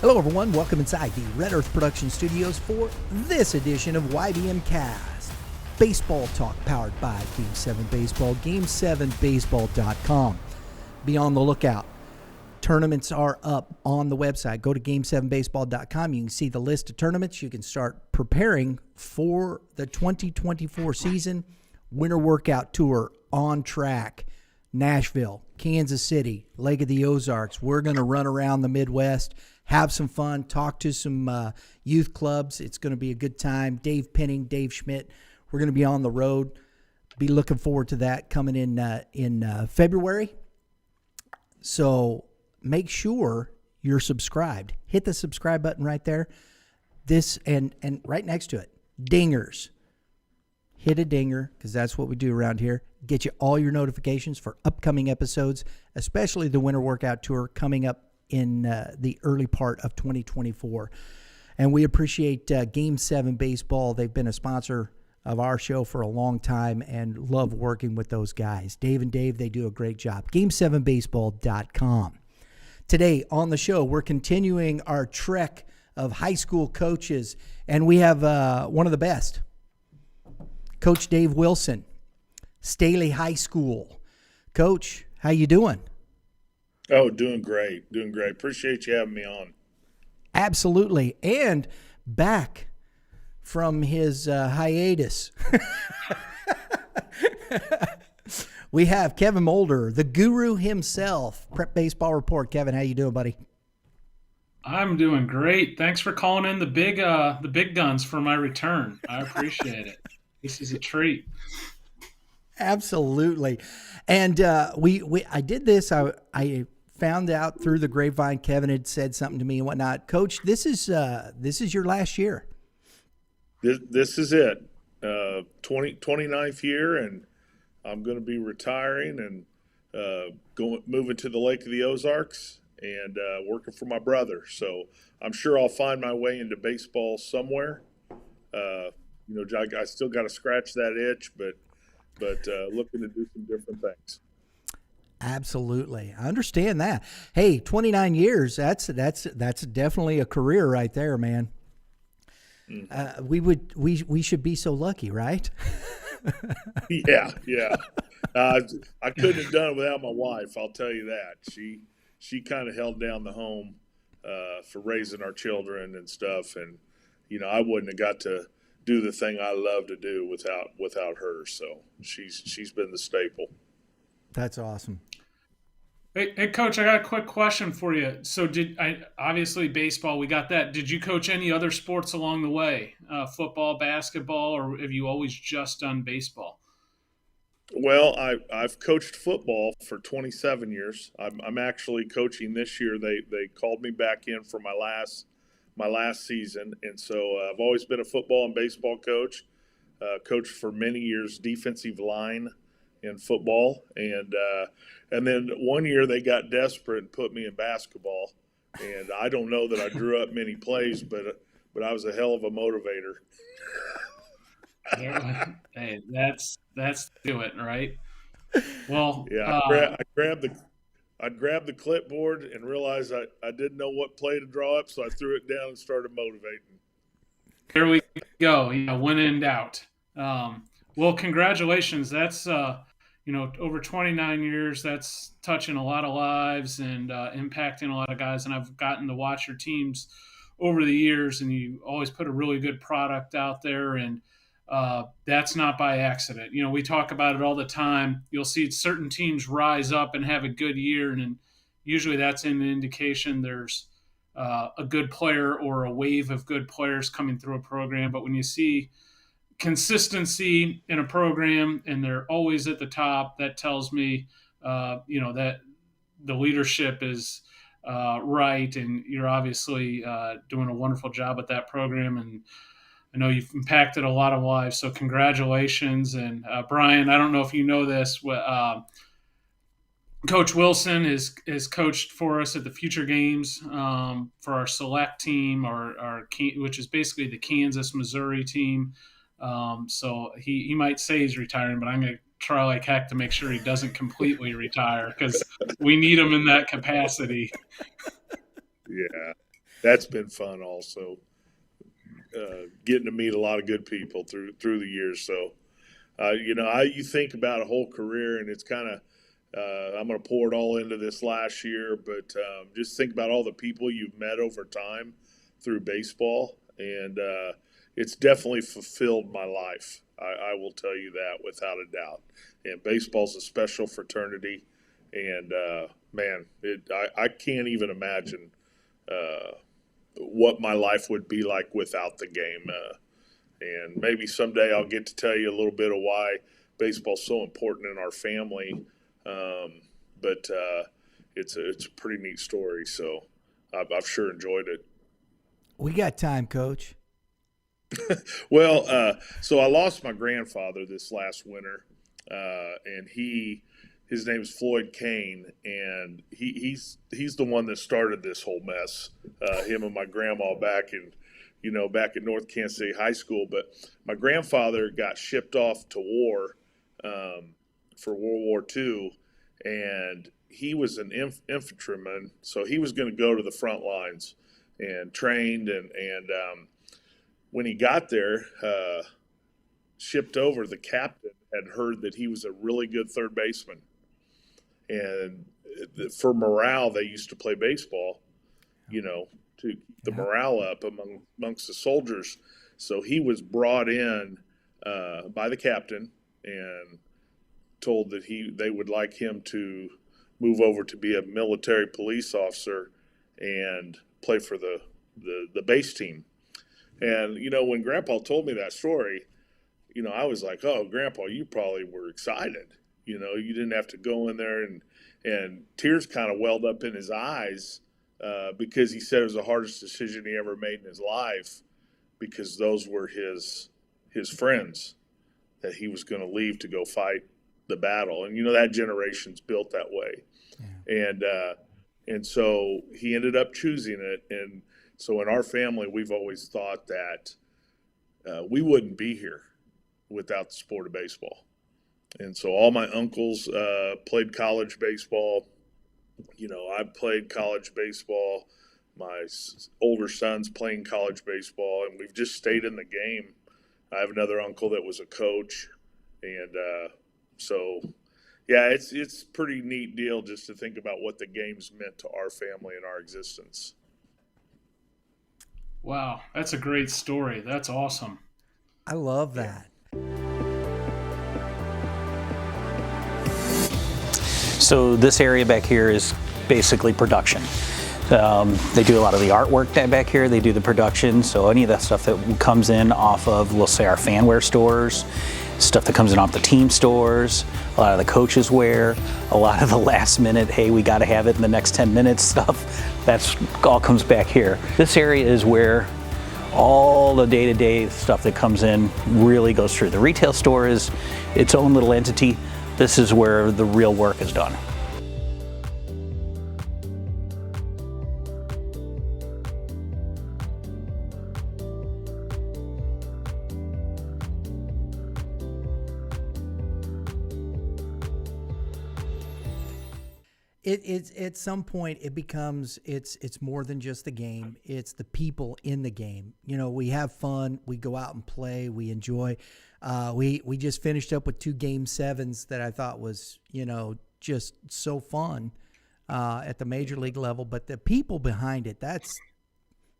Hello, everyone. Welcome inside the Red Earth Production Studios for this edition of YBMcast. Baseball talk powered by Game 7 Baseball, Game7Baseball.com. Be on the lookout. Tournaments are up on the website. Go to Game7Baseball.com. You can see the list of tournaments. You can start preparing for the 2024 season. Winter Workout Tour on track. Nashville, Kansas City, Lake of the Ozarks. We're going to run around the Midwest, have some fun, talk to some youth clubs. It's going to be a good time. Dave Penning, Dave Schmidt. We're going to be on the road. Be looking forward to that coming in February. So make sure you're subscribed. Hit the subscribe button right there. This and right next to it, dingers. Hit a dinger, because that's what we do around here. Get you all your notifications for upcoming episodes, especially the Winter Workout Tour coming up in the early part of 2024. And we appreciate Game 7 Baseball. They've been a sponsor of our show for a long time and love working with those guys. Dave and Dave, they do a great job. Game7Baseball.com. Today on the show, we're continuing our trek of high school coaches, and we have one of the best. Coach Dave Wilson, Staley High School. Coach, how you doing? Oh, doing great. Appreciate you having me on. Absolutely. And back from his hiatus, we have Kevin Moulder, the guru himself. Prep Baseball Report. Kevin, how you doing, buddy? I'm doing great. Thanks for calling in the big guns for my return. I appreciate it. This is a treat. Absolutely. And I did this. I found out through the grapevine. Kevin had said something to me and whatnot. Coach, this is your last year. This is it. 29th year, and I'm going to be retiring and moving to the Lake of the Ozarks and working for my brother. So I'm sure I'll find my way into baseball somewhere. I still got to scratch that itch, but looking to do some different things. Absolutely. I understand that. Hey, 29 years, that's definitely a career right there, man. We should be so lucky, right? Yeah. I couldn't have done it without my wife, I'll tell you that. She kind of held down the home for raising our children and stuff, and I wouldn't have got to do the thing I love to do without her. So she's been the staple. That's awesome. Hey, Coach, I got a quick question for you. So obviously baseball, we got that. Did you coach any other sports along the way? Football, basketball, or have you always just done baseball? Well, I've coached football for 27 years. I'm actually coaching this year. They called me back in for my last season, and so I've always been a football and baseball coach. Coached for many years defensive line in football, and then one year they got desperate and put me in basketball. And I don't know that I drew up many plays, but I was a hell of a motivator. Hey, that's do it, right? Well, yeah, I'd grab the clipboard and realize I didn't know what play to draw up, so I threw it down and started motivating. There we go. When in doubt. Well, congratulations. That's over 29 years. That's touching a lot of lives and impacting a lot of guys. And I've gotten to watch your teams over the years, and you always put a really good product out there. And that's not by accident. We talk about it all the time. You'll see certain teams rise up and have a good year, and usually that's an indication there's a good player or a wave of good players coming through a program. But when you see consistency in a program and they're always at the top, that tells me, that the leadership is right, and you're obviously doing a wonderful job at that program. And I know you've impacted a lot of lives, so congratulations. And Brian, I don't know if you know this, Coach Wilson is coached for us at the Future Games for our select team, which is basically the Kansas, Missouri team. So he might say he's retiring, but I'm going to try like heck to make sure he doesn't completely retire, because we need him in that capacity. Yeah. that's been fun also. Getting to meet a lot of good people through the years. So, you think about a whole career, and it's kind of I'm going to pour it all into this last year, but just think about all the people you've met over time through baseball, and it's definitely fulfilled my life. I will tell you that without a doubt. And baseball's a special fraternity, and I can't even imagine what my life would be like without the game. And maybe someday I'll get to tell you a little bit of why baseball's so important in our family. But it's a pretty neat story. So I've sure enjoyed it. We got time, Coach. Well, so I lost my grandfather this last winter, and his name is Floyd Kane, and he's the one that started this whole mess. Him and my grandma back at North Kansas City High School. But my grandfather got shipped off to war for World War II, and he was an infantryman, so he was going to go to the front lines and trained, and when he got there, shipped over, the captain had heard that he was a really good third baseman. And for morale, they used to play baseball, to keep the morale up amongst the soldiers. So he was brought in by the captain and told that they would like him to move over to be a military police officer and play for the base team. And, when Grandpa told me that story, I was like, oh, Grandpa, you probably were excited. You didn't have to go in there, and tears kind of welled up in his eyes because he said it was the hardest decision he ever made in his life, because those were his friends that he was going to leave to go fight the battle. And, that generation's built that way. Yeah. And so he ended up choosing it. And so in our family, we've always thought that we wouldn't be here without the sport of baseball. And so all my uncles played college baseball. I played college baseball. My older son's playing college baseball, and we've just stayed in the game. I have another uncle that was a coach. And so, yeah, it's a pretty neat deal just to think about what the game's meant to our family and our existence. Wow, that's a great story. That's awesome. I love that. So this area back here is basically production. They do a lot of the artwork back here. They do the production. So any of that stuff that comes in off of, let's say, our fanware stores, stuff that comes in off the team stores, a lot of the coaches wear, a lot of the last minute, hey, we got to have it in the next 10 minutes stuff. That's all comes back here. This area is where all the day-to-day stuff that comes in really goes through. The retail store is its own little entity. This is where the real work is done. It's at some point it becomes it's more than just the game. It's the people in the game. We have fun. We go out and play. We enjoy. We just finished up with 2 Game 7s that I thought was just so fun at the major league level. But the people behind it,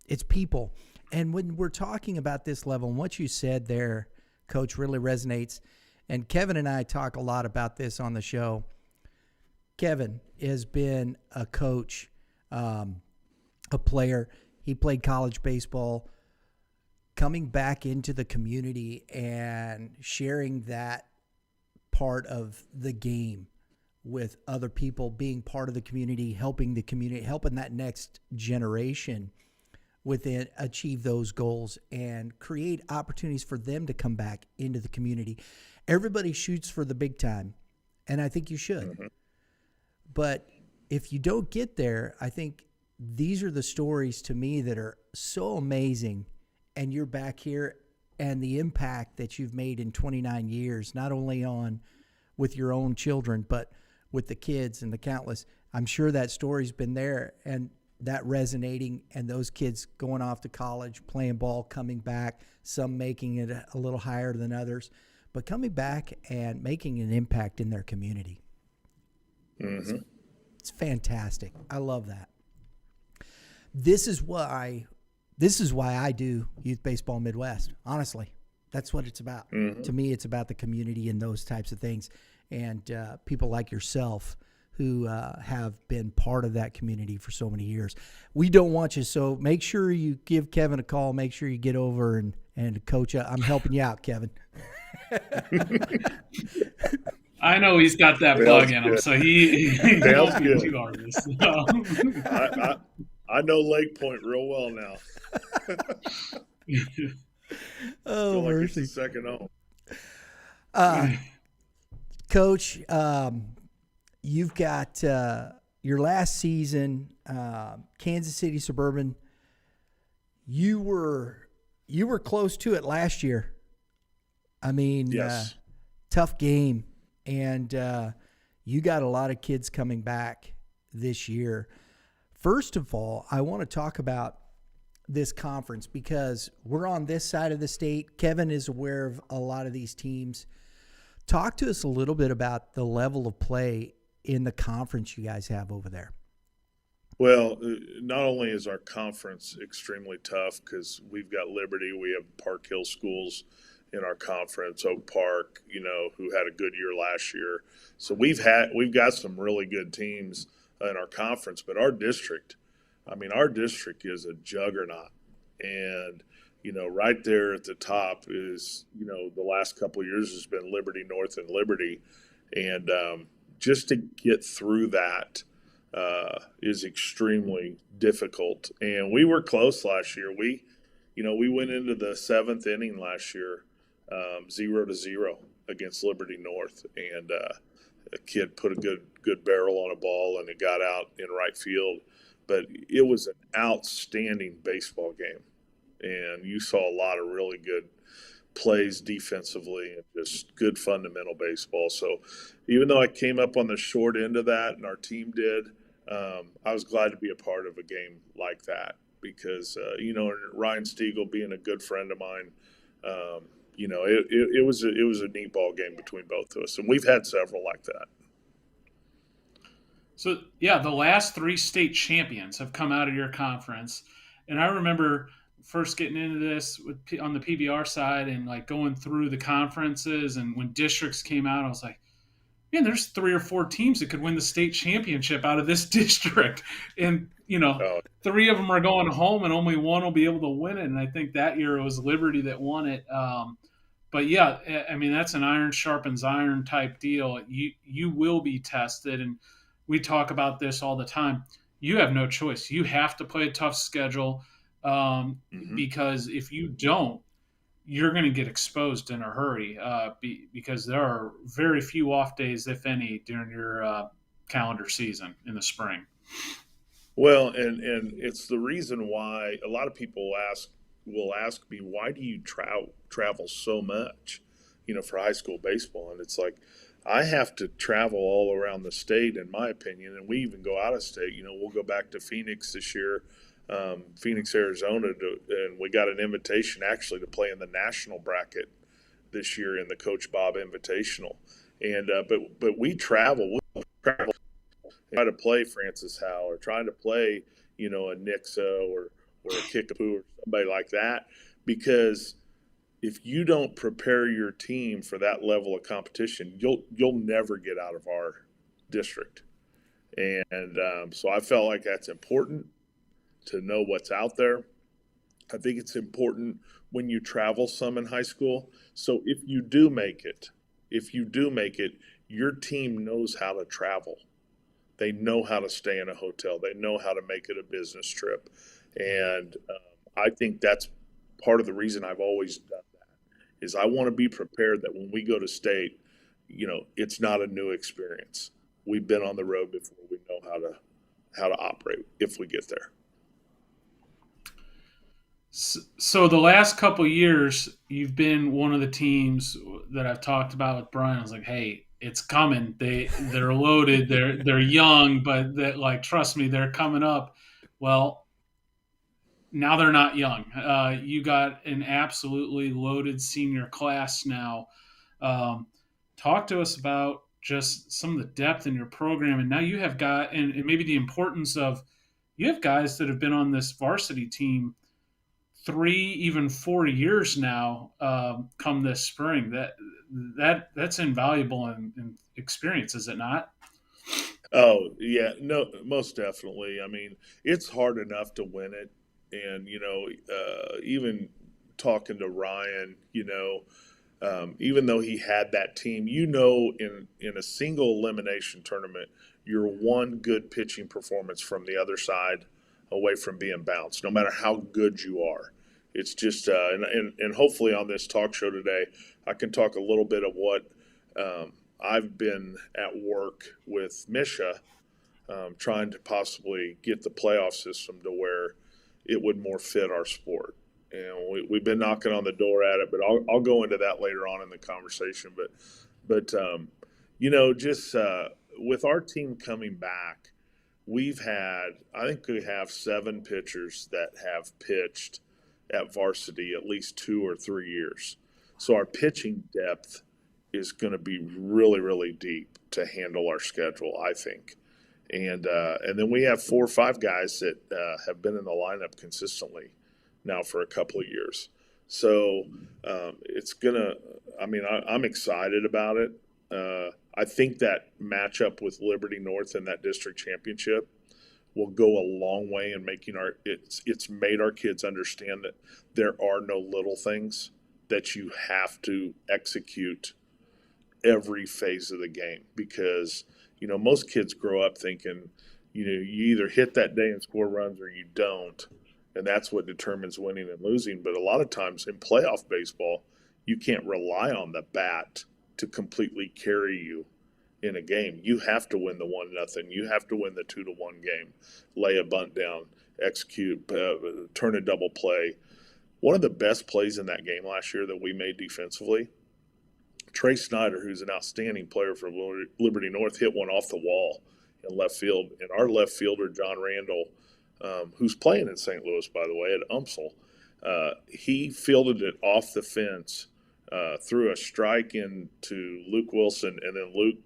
it's people. And when we're talking about this level, and what you said there, Coach, really resonates. And Kevin and I talk a lot about this on the show. Kevin has been a coach, a player. He played college baseball, coming back into the community and sharing that part of the game with other people, being part of the community, helping that next generation within achieve those goals and create opportunities for them to come back into the community. Everybody shoots for the big time, and I think you should. Mm-hmm. But if you don't get there, I think these are the stories to me that are so amazing. And you're back here, and the impact that you've made in 29 years, not only on with your own children, but with the kids and the countless. I'm sure that story's been there. And that resonating, and those kids going off to college, playing ball, coming back, some making it a little higher than others, but coming back and making an impact in their community. Mm-hmm. It's fantastic. I love that. This is why I do Youth Baseball Midwest. Honestly, that's what it's about. Mm-hmm. To me, it's about the community and those types of things, and people like yourself who have been part of that community for so many years. We don't want you, so make sure you give Kevin a call. Make sure you get over and coach. I'm helping you out, Kevin. I know he's got that plug in him, so he won't be good. too hard. So. I know Lake Point real well now. Oh, like mercy. it's the second home. Coach, you've got your last season, Kansas City Suburban. You were close to it last year. I mean, yes. Tough game, and you got a lot of kids coming back this year. First of all, I want to talk about this conference because we're on this side of the state. Kevin is aware of a lot of these teams. Talk to us a little bit about the level of play in the conference you guys have over there. Well, not only is our conference extremely tough because we've got Liberty, we have Park Hill schools in our conference, Oak Park, who had a good year last year. So we've got some really good teams in our conference, but our district is a juggernaut. And, right there at the top is, the last couple of years has been Liberty North and Liberty. And just to get through that is extremely difficult. And we were close last year. We went into the seventh inning last year, 0-0 against Liberty North. And a kid put a good barrel on a ball and it got out in right field. But it was an outstanding baseball game. And you saw a lot of really good plays defensively and just good fundamental baseball. So even though I came up on the short end of that and our team did, I was glad to be a part of a game like that because, Ryan Stiegel being a good friend of mine, it was a neat ball game between both of us. And we've had several like that. So, yeah, the last three state champions have come out of your conference. And I remember first getting into this on the PBR side and, going through the conferences. And when districts came out, I was like, man, there's 3 or 4 teams that could win the state championship out of this district. And, 3 of them are going home and only one will be able to win it. And I think that year it was Liberty that won it. But, yeah, I mean, that's an iron sharpens iron type deal. You will be tested. And we talk about this all the time. You have no choice. You have to play a tough schedule because if you don't, you're going to get exposed in a hurry because there are very few off days, if any, during your calendar season in the spring. Well, and it's the reason why a lot of people will ask me, why do you travel so much, for high school baseball? And it's like, I have to travel all around the state, in my opinion, and we even go out of state. We'll go back to Phoenix this year, Phoenix, Arizona, and we got an invitation actually to play in the national bracket this year in the Coach Bob Invitational. And but we travel. We'll travel, try to play Francis Howell or trying to play, a Nixa or a Kickapoo or somebody like that, because if you don't prepare your team for that level of competition, you'll never get out of our district. And so I felt like that's important to know what's out there. I think it's important when you travel some in high school. So if you do make it, your team knows how to travel. They know how to stay in a hotel. They know how to make it a business trip. And I think that's part of the reason I've always done that, is I want to be prepared that when we go to state, it's not a new experience. We've been on the road before. We know how to operate if we get there. So the last couple of years, you've been one of the teams that I've talked about with Brian. I was like, hey, it's coming. They're loaded. They're young, but trust me, they're coming up. Well, now they're not young. You got an absolutely loaded senior class now. Um, Talk to us about just some of the depth in your program, and now you have got, and maybe the importance of, you have guys that have been on this varsity team 3, even 4 years now. Come this spring, that's invaluable in experience, is it not? Oh yeah, no, most definitely. I mean, it's hard enough to win it, and even talking to Ryan, even though he had that team, in a single elimination tournament, you're one good pitching performance from the other side away from being bounced, no matter how good you are. It's just, and hopefully on this talk show today, I can talk a little bit of what I've been at work with Misha, trying to possibly get the playoff system to where it would more fit our sport. And we've been knocking on the door at it, but I'll go into that later on in the conversation. But just with our team coming back, I think we have 7 pitchers that have pitched at varsity at least 2 or 3 years. So our pitching depth is going to be really, really deep to handle our schedule, I think. And then we have 4 or 5 guys that have been in the lineup consistently now for a couple of years. So it's gonna. I'm excited about it. I think that matchup with Liberty North in that district championship will go a long way in making it's made our kids understand that there are no little things, that you have to execute every phase of the game, because most kids grow up thinking you either hit that day and score runs or you don't, and that's what determines winning and losing. But a lot of times in playoff baseball, you can't rely on the bat to completely carry you in a game. You have to win the 1-0. You have to win the 2-1 game, lay a bunt down, execute, turn a double play. One of the best plays in that game last year that we made defensively, Trey Snyder, who's an outstanding player for Liberty North, hit one off the wall in left field. And our left fielder, John Randall, who's playing in St. Louis, by the way, at UMSL, he fielded it off the fence, threw a strike into Luke Wilson, and then Luke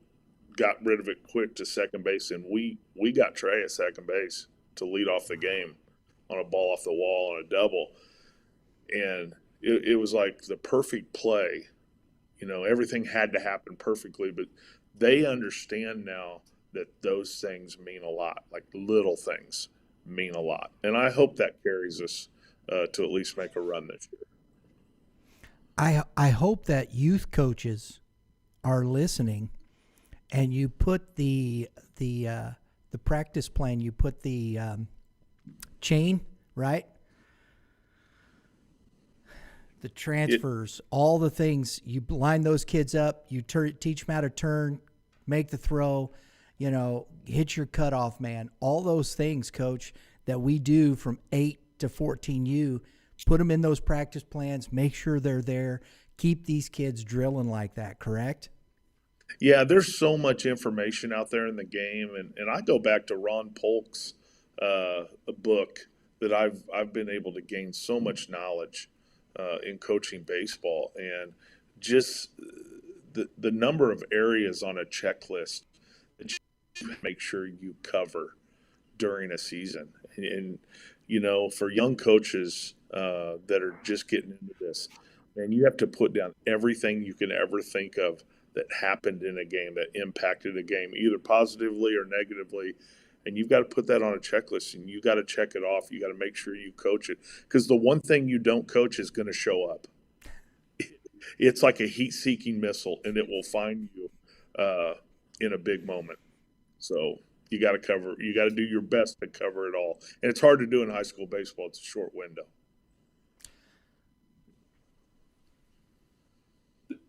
got rid of it quick to second base, and we got Trey at second base to lead off the game on a ball off the wall on a double. And it was like the perfect play. Everything had to happen perfectly, but they understand now that those things mean a lot, like little things mean a lot. And I hope that carries us to at least make a run this year. I hope that youth coaches are listening, and you put the practice plan, you put the chain, right? The transfers, all the things, you line those kids up, you teach them how to turn, make the throw, hit your cutoff man, all those things, Coach, that we do from 8 to 14U, put them in those practice plans, make sure they're there, keep these kids drilling like that, correct? Yeah, there's so much information out there in the game, and I go back to Ron Polk's book that I've been able to gain so much knowledge in coaching baseball, and just the number of areas on a checklist that you make sure you cover during a season. And for young coaches that are just getting into this, and you have to put down everything you can ever think of that happened in a game, that impacted a game, either positively or negatively. And you've got to put that on a checklist, and you got to check it off. You got to make sure you coach it, because the one thing you don't coach is going to show up. It's like a heat-seeking missile, and it will find you in a big moment. So you got to do your best to cover it all. And it's hard to do in high school baseball. It's a short window.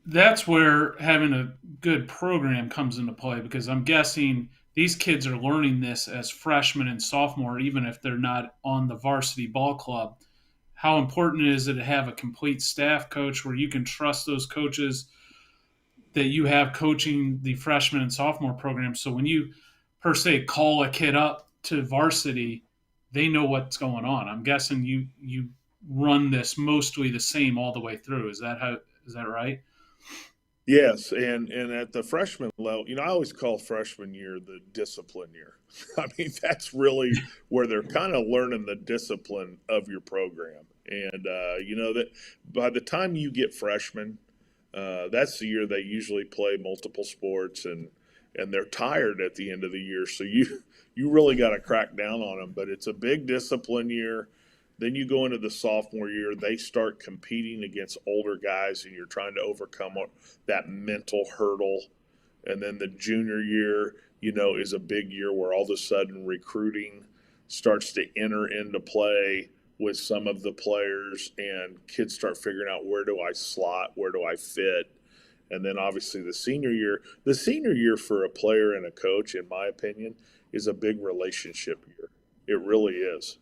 That's where having a good program comes into play, because I'm guessing these kids are learning this as freshmen and sophomore, even if they're not on the varsity ball club. How important is it to have a complete staff coach where you can trust those coaches that you have coaching the freshman and sophomore program? So when you, per se, call a kid up to varsity, they know what's going on. I'm guessing you run this mostly the same all the way through. Is that right? Yes, and at the freshman level, I always call freshman year the discipline year. I mean, that's really where they're kind of learning the discipline of your program. And that by the time you get freshmen, that's the year they usually play multiple sports, and they're tired at the end of the year. So you really got to crack down on them. But it's a big discipline year. Then you go into the sophomore year, they start competing against older guys, and you're trying to overcome that mental hurdle. And then the junior year, is a big year where all of a sudden recruiting starts to enter into play with some of the players, and kids start figuring out, where do I slot, where do I fit? And then obviously the senior year for a player and a coach, in my opinion, is a big relationship year. It really is,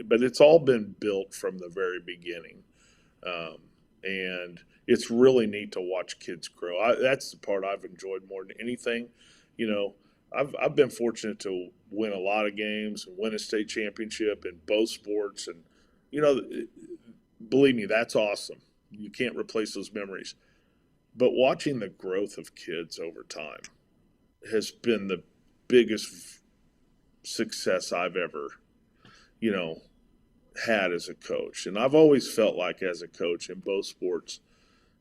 but it's all been built from the very beginning, and it's really neat to watch kids grow. That's the part I've enjoyed more than anything. I've been fortunate to win a lot of games and win a state championship in both sports, and believe me, that's awesome. You can't replace those memories. But watching the growth of kids over time has been the biggest success I've ever, had as a coach. And I've always felt like, as a coach in both sports,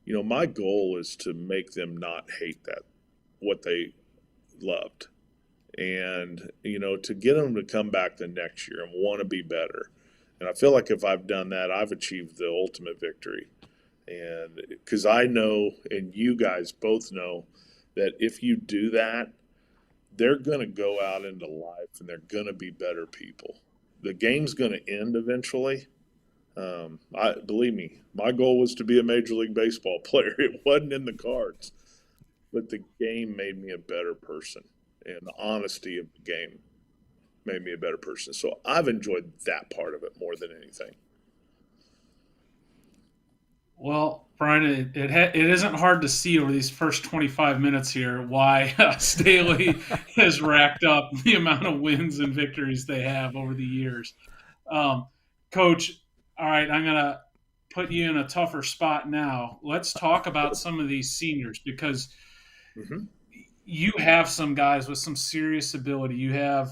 my goal is to make them not hate what they loved. And, to get them to come back the next year and want to be better. And I feel like if I've done that, I've achieved the ultimate victory. And because I know, and you guys both know, that if you do that, they're going to go out into life and they're going to be better people. The game's going to end eventually. Believe me, my goal was to be a Major League Baseball player. It wasn't in the cards. But the game made me a better person. And the honesty of the game made me a better person. So I've enjoyed that part of it more than anything. Well, Brian, it isn't hard to see over these first 25 minutes here why Staley has racked up the amount of wins and victories they have over the years. Coach, all right, I'm going to put you in a tougher spot now. Let's talk about some of these seniors, because you have some guys with some serious ability. You have,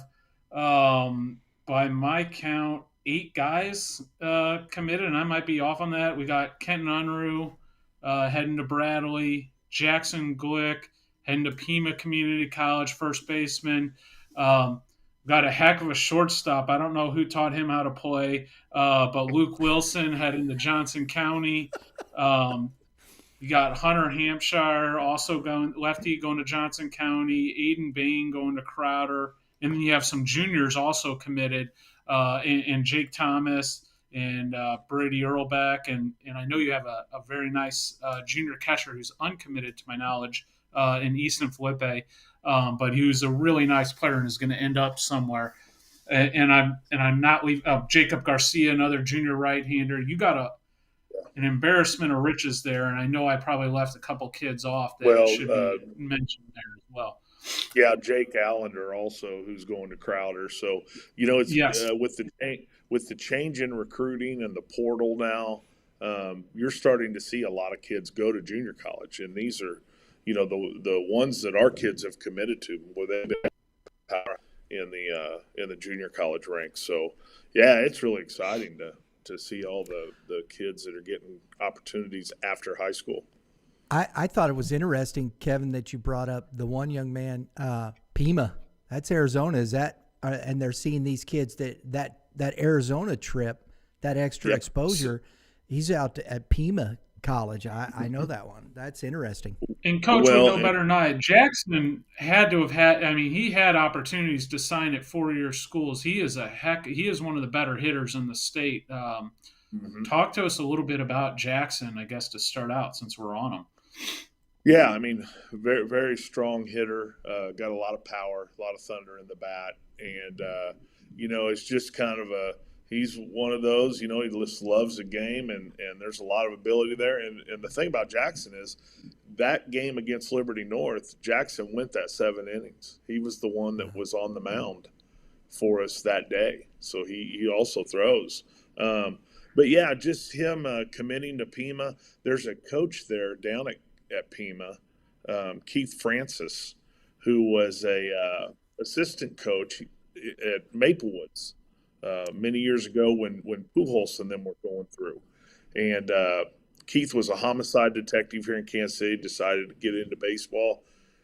by my count, 8 guys committed, and I might be off on that. We got Kenton Unruh heading to Bradley, Jackson Glick heading to Pima Community College, first baseman. Got a heck of a shortstop. I don't know who taught him how to play, but Luke Wilson heading to Johnson County. You got Hunter Hampshire also lefty going to Johnson County, Aiden Bain going to Crowder, and then you have some juniors also committed. And Jake Thomas and Brady Earlbeck. And I know you have a very nice junior catcher who's uncommitted, to my knowledge, in Easton Felipe. But he was a really nice player and is going to end up somewhere. And I'm not leaving Jacob Garcia, another junior right-hander. You got an embarrassment of riches there, and I know I probably left a couple kids off that should be mentioned there as well. Yeah, Jake Allender also, who's going to Crowder. So, it's yes. With the change in recruiting and the portal now, you're starting to see a lot of kids go to junior college, and these are, the ones that our kids have committed to, where they've been power in the junior college ranks. So, yeah, it's really exciting to see all the kids that are getting opportunities after high school. I thought it was interesting, Kevin, that you brought up the one young man, Pima. That's Arizona. Is that? And they're seeing these kids that Arizona trip, that extra exposure. He's out at Pima College. I know that one. That's interesting. And Coach would know better than I. Jackson had to have had. I mean, he had opportunities to sign at 4-year schools. He is one of the better hitters in the state. Talk to us a little bit about Jackson, I guess, to start out, since we're on him. Yeah, I mean, very, very strong hitter, got a lot of power, a lot of thunder in the bat. And, it's just kind of he's one of those, he just loves the game, and there's a lot of ability there. And the thing about Jackson is that game against Liberty North, Jackson went that 7 innings. He was the one that was on the mound for us that day. So he also throws. But yeah, just him committing to Pima. There's a coach there down at Pima, Keith Francis, who was a assistant coach at Maplewoods many years ago when Pujols and them were going through. And Keith was a homicide detective here in Kansas City, decided to get into baseball.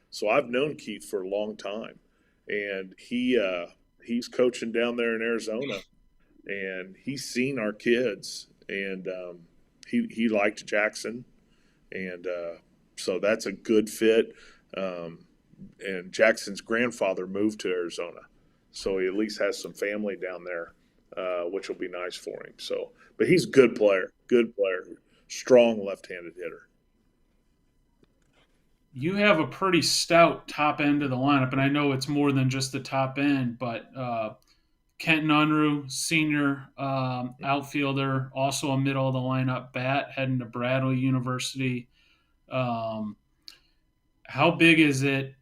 So I've known Keith for a long time. And he's coaching down there in Arizona. And he's seen our kids. And he liked Jackson. And so that's a good fit. And Jackson's grandfather moved to Arizona. So he at least has some family down there, which will be nice for him. So, but he's a good player, strong left-handed hitter. You have a pretty stout top end of the lineup, and I know it's more than just the top end, but Kenton Unruh, senior outfielder, also a middle of the lineup bat, heading to Bradley University. How big is it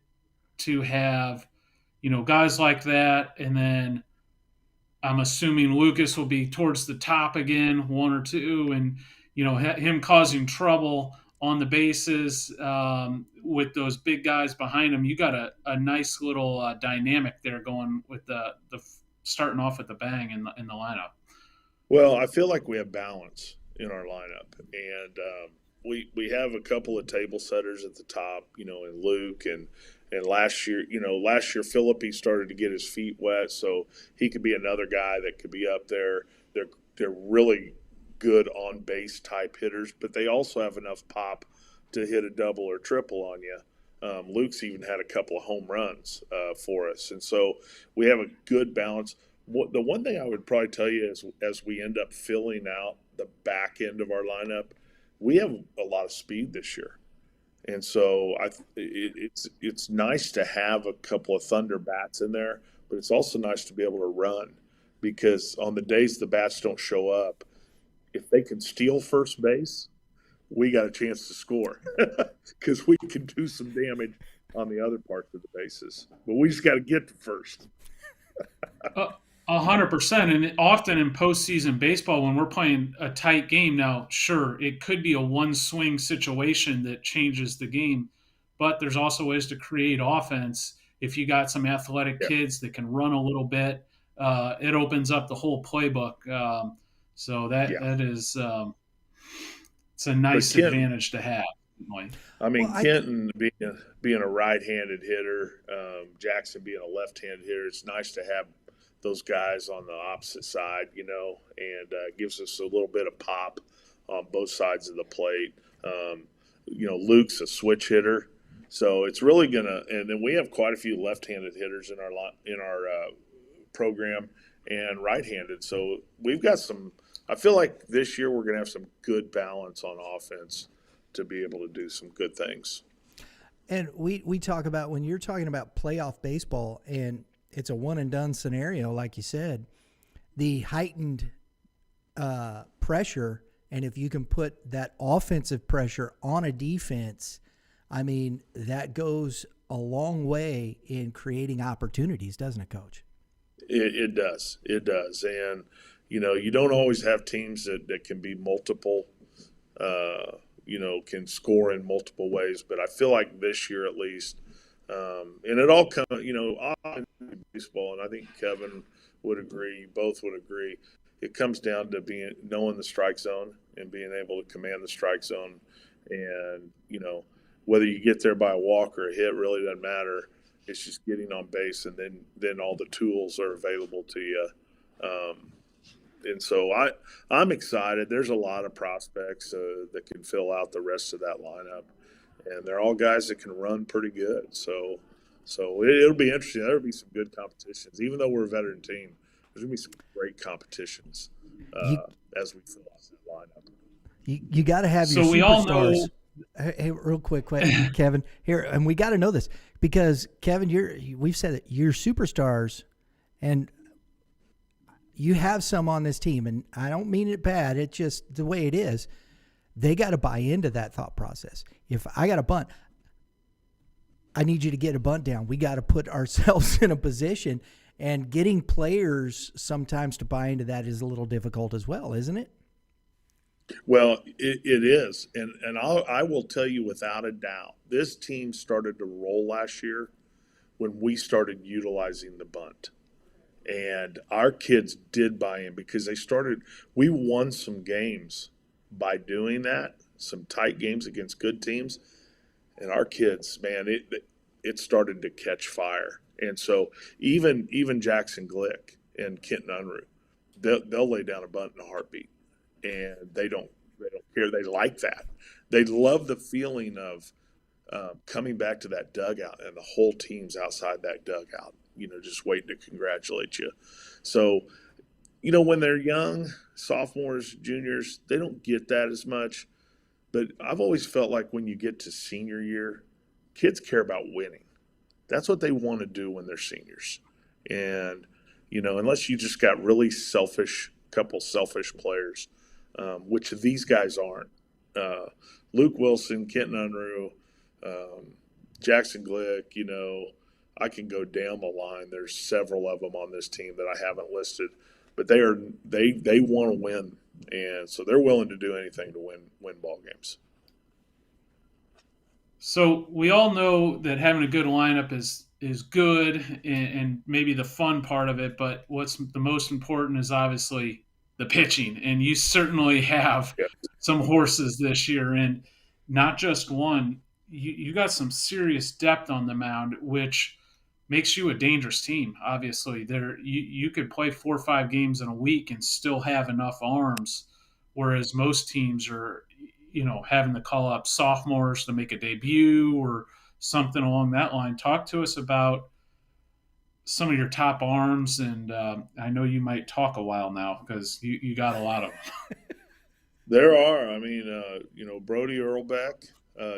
to have, guys like that, and then I'm assuming Lucas will be towards the top again, one or two, and him causing trouble on the bases with those big guys behind him. You got a nice little dynamic there going with the starting off with the bang in the lineup. Well, I feel like we have balance in our lineup, and we have a couple of table setters at the top, in Luke and last year Phillippe started to get his feet wet, so he could be another guy that could be up there. They're really good on base type hitters, but they also have enough pop to hit a double or triple on you. Luke's even had a couple of home runs for us, and so we have a good balance. The one thing I would probably tell you is, as we end up filling out the back end of our lineup, we have a lot of speed this year. And so it's nice to have a couple of Thunder bats in there, but it's also nice to be able to run, because on the days the bats don't show up, if they can steal first base, we got a chance to score because we can do some damage on the other parts of the bases. But we just got to get to first. 100%. And often in postseason baseball, when we're playing a tight game, now, sure, it could be a one-swing situation that changes the game, but there's also ways to create offense. If you got some athletic kids that can run a little bit, it opens up the whole playbook. So that is it's a nice advantage to have. I mean, Kenton being a right-handed hitter, Jackson being a left-handed hitter, it's nice to have those guys on the opposite side, and gives us a little bit of pop on both sides of the plate. Luke's a switch hitter, so it's really and then we have quite a few left-handed hitters in our program and right-handed. So we've got some. I feel like this year we're going to have some good balance on offense to be able to do some good things. And we talk about, when you're talking about playoff baseball and it's a one and done scenario, like you said, the heightened pressure, and if you can put that offensive pressure on a defense, I mean, that goes a long way in creating opportunities, doesn't it, Coach? It does. It does. And, you don't always have teams that can be multiple, can score in multiple ways. But I feel like this year at least, and it all comes, in baseball, and I think Kevin would agree, both would agree, it comes down to knowing the strike zone and being able to command the strike zone. And, whether you get there by a walk or a hit really doesn't matter. It's just getting on base, and then all the tools are available to you. And so I'm excited. There's a lot of prospects that can fill out the rest of that lineup, and they're all guys that can run pretty good. So it'll be interesting. There'll be some good competitions. Even though we're a veteran team, there's going to be some great competitions as we fill out that lineup. You got to have your superstars. We all know. Hey, real quick, Kevin, here, and we got to know this because, Kevin, we've said that you're superstars, and you have some on this team, and I don't mean it bad. It's just the way it is. They got to buy into that thought process. If I got a bunt, I need you to get a bunt down. We got to put ourselves in a position, And getting players sometimes to buy into that is a little difficult as well, isn't it? Well, it is, and I will tell you without a doubt, this team started to roll last year when we started utilizing the bunt, and our kids did buy in because we won some games by doing that, some tight games against good teams, and our kids, man, it started to catch fire, and so even Jackson Glick and Kenton Unruh, they'll lay down a bunt in a heartbeat. And they don't care. They like that. They love the feeling of coming back to that dugout and the whole team's outside that dugout, just waiting to congratulate you. So, when they're young, sophomores, juniors, they don't get that as much. But I've always felt like when you get to senior year, kids care about winning. That's what they want to do when they're seniors. And, unless you just got really couple selfish players, which these guys aren't. Luke Wilson, Kenton Unruh, Jackson Glick, I can go down the line. There's several of them on this team that I haven't listed, but they want to win, and so they're willing to do anything to win ball games. So we all know that having a good lineup is good and maybe the fun part of it, but what's the most important is obviously the pitching, and you certainly have some horses this year, and not just one. You got some serious depth on the mound, which makes you a dangerous team. Obviously, you could play 4 or 5 games in a week and still have enough arms, whereas most teams are, having to call up sophomores to make a debut or something along that line. Talk to us about some of your top arms, and I know you might talk a while now because you got a lot of them. There are. I mean, Brody Earlbeck,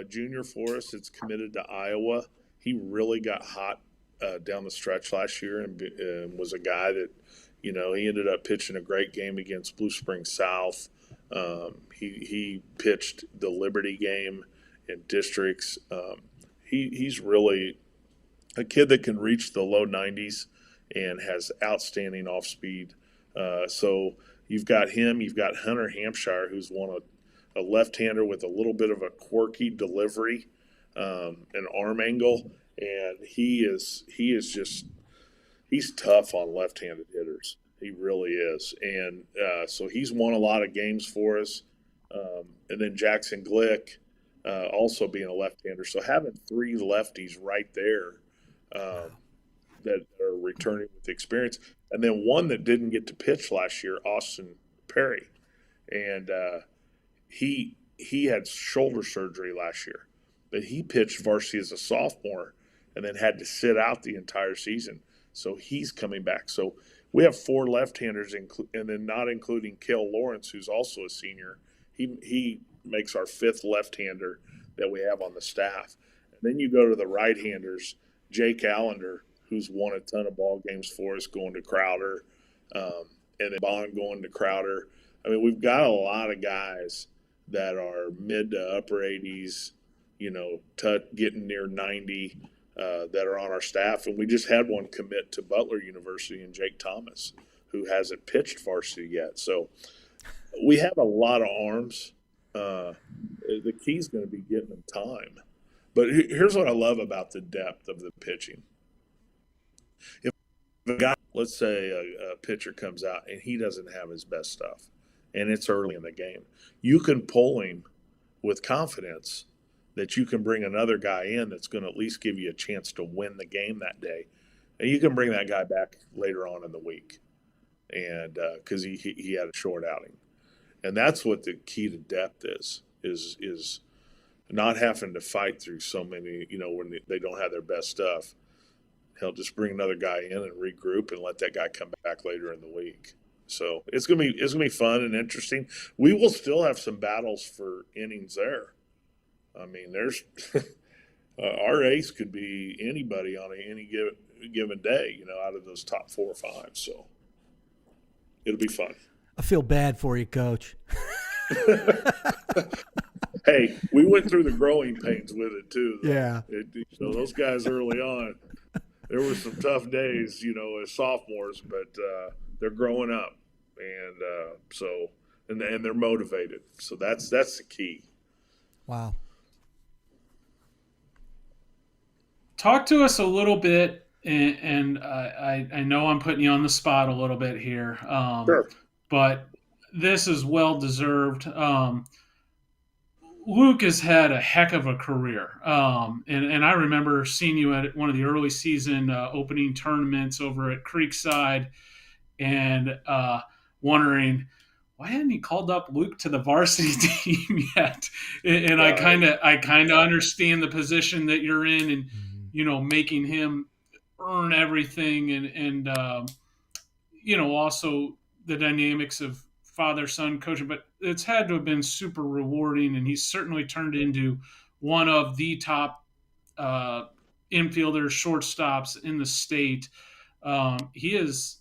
junior for us, it's committed to Iowa. He really got hot down the stretch last year and was a guy that, he ended up pitching a great game against Blue Springs South. He pitched the Liberty game in districts. He's really a kid that can reach the low 90s and has outstanding off speed. So you've got him. You've got Hunter Hampshire, who's a left-hander with a little bit of a quirky delivery, an arm angle, and he's tough on left-handed hitters. He really is, and so he's won a lot of games for us. And then Jackson Glick, also being a left-hander, so having 3 lefties right there. That are returning with experience, and then one that didn't get to pitch last year, Austin Perry, and he had shoulder surgery last year, but he pitched varsity as a sophomore and then had to sit out the entire season. So he's coming back. So we have 4 left-handers, and then not including Cale Lawrence, who's also a senior. He makes our 5th left-hander that we have on the staff. And then you go to the right-handers. Jake Allender, who's won a ton of ball games for us, going to Crowder, and then Bond going to Crowder. I mean, we've got a lot of guys that are mid to upper 80s, getting near 90, that are on our staff. And we just had one commit to Butler University, and Jake Thomas, who hasn't pitched varsity yet. So we have a lot of arms. The key's going to be getting them time. But here's what I love about the depth of the pitching. If a guy, let's say a pitcher comes out and he doesn't have his best stuff, and it's early in the game, you can pull him with confidence that you can bring another guy in that's going to at least give you a chance to win the game that day. And you can bring that guy back later on in the week, and because he had a short outing. And that's what the key to depth is not having to fight through so many, when they don't have their best stuff. He'll just bring another guy in and regroup and let that guy come back later in the week. So it's gonna be fun and interesting. We will still have some battles for innings there. I mean, there's our ace could be anybody on any given day, out of those top 4 or 5. So it'll be fun. I feel bad for you, Coach. Hey, we went through the growing pains with it too. Yeah. Those guys early on, there were some tough days, as sophomores, but they're growing up, and and they're motivated. So that's the key. Wow. Talk to us a little bit, and I know I'm putting you on the spot a little bit here, Sure. but this is well deserved. Luke has had a heck of a career, and I remember seeing you at one of the early season opening tournaments over at Creekside, and wondering why hadn't he called up Luke to the varsity team yet? And I kind of understand the position that you're in, and making him earn everything, and also the dynamics of father-son coaching. But it's had to have been super rewarding, and he's certainly turned into one of the top infielders, shortstops in the state. He is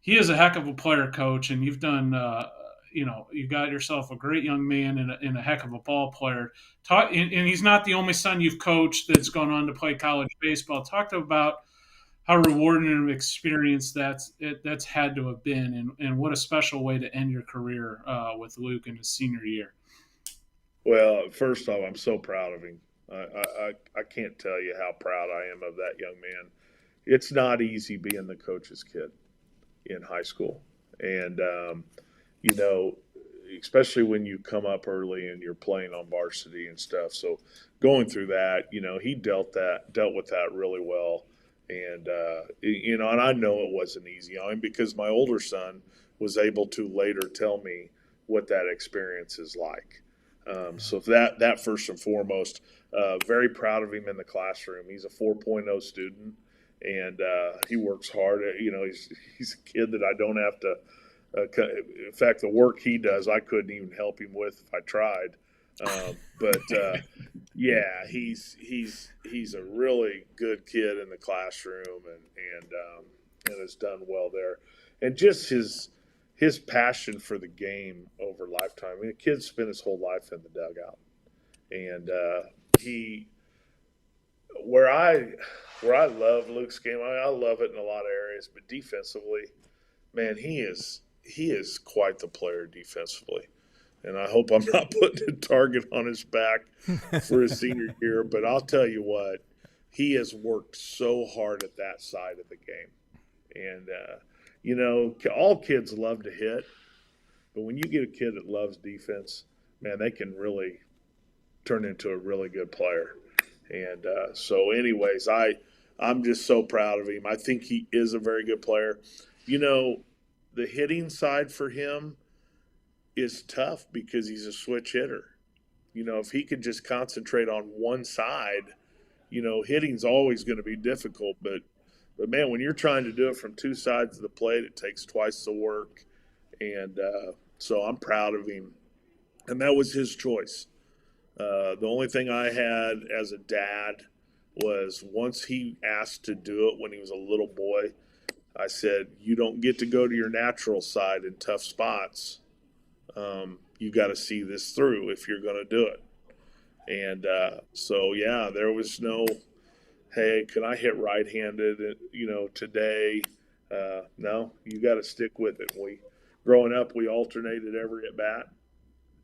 a heck of a player, coach, and you've done. You got yourself a great young man and a heck of a ball player. And he's not the only son you've coached that's gone on to play college baseball. Talk about how rewarding an experience that's had to have been, and what a special way to end your career with Luke in his senior year. Well, first off, I'm so proud of him. I can't tell you how proud I am of that young man. It's not easy being the coach's kid in high school, and especially when you come up early and you're playing on varsity and stuff. So going through that, he dealt with that really well. And, and I know it wasn't easy on him because my older son was able to later tell me what that experience is like. So that first and foremost, very proud of him in the classroom. He's a 4.0 student, and he works hard. He's a kid that I don't have to in fact, the work he does, I couldn't even help him with if I tried. Yeah, he's a really good kid in the classroom, and has done well there. And just his passion for the game over lifetime. I mean, the kid spent his whole life in the dugout, and where I love Luke's game. I love it in a lot of areas, but defensively, man, he is quite the player defensively. And I hope I'm not putting a target on his back for his senior year, but I'll tell you what, he has worked so hard at that side of the game. And, all kids love to hit, but when you get a kid that loves defense, man, they can really turn into a really good player. And so anyways, I'm just so proud of him. I think he is a very good player. The hitting side for him is tough because he's a switch hitter. If he could just concentrate on one side, hitting's always going to be difficult. But man, when you're trying to do it from two sides of the plate, it takes twice the work. And so I'm proud of him. And that was his choice. The only thing I had as a dad was once he asked to do it when he was a little boy, I said, you don't get to go to your natural side in tough spots. You got to see this through if you're going to do it. And there was no, hey, can I hit right-handed, today? No, you got to stick with it. Growing up, we alternated every at-bat,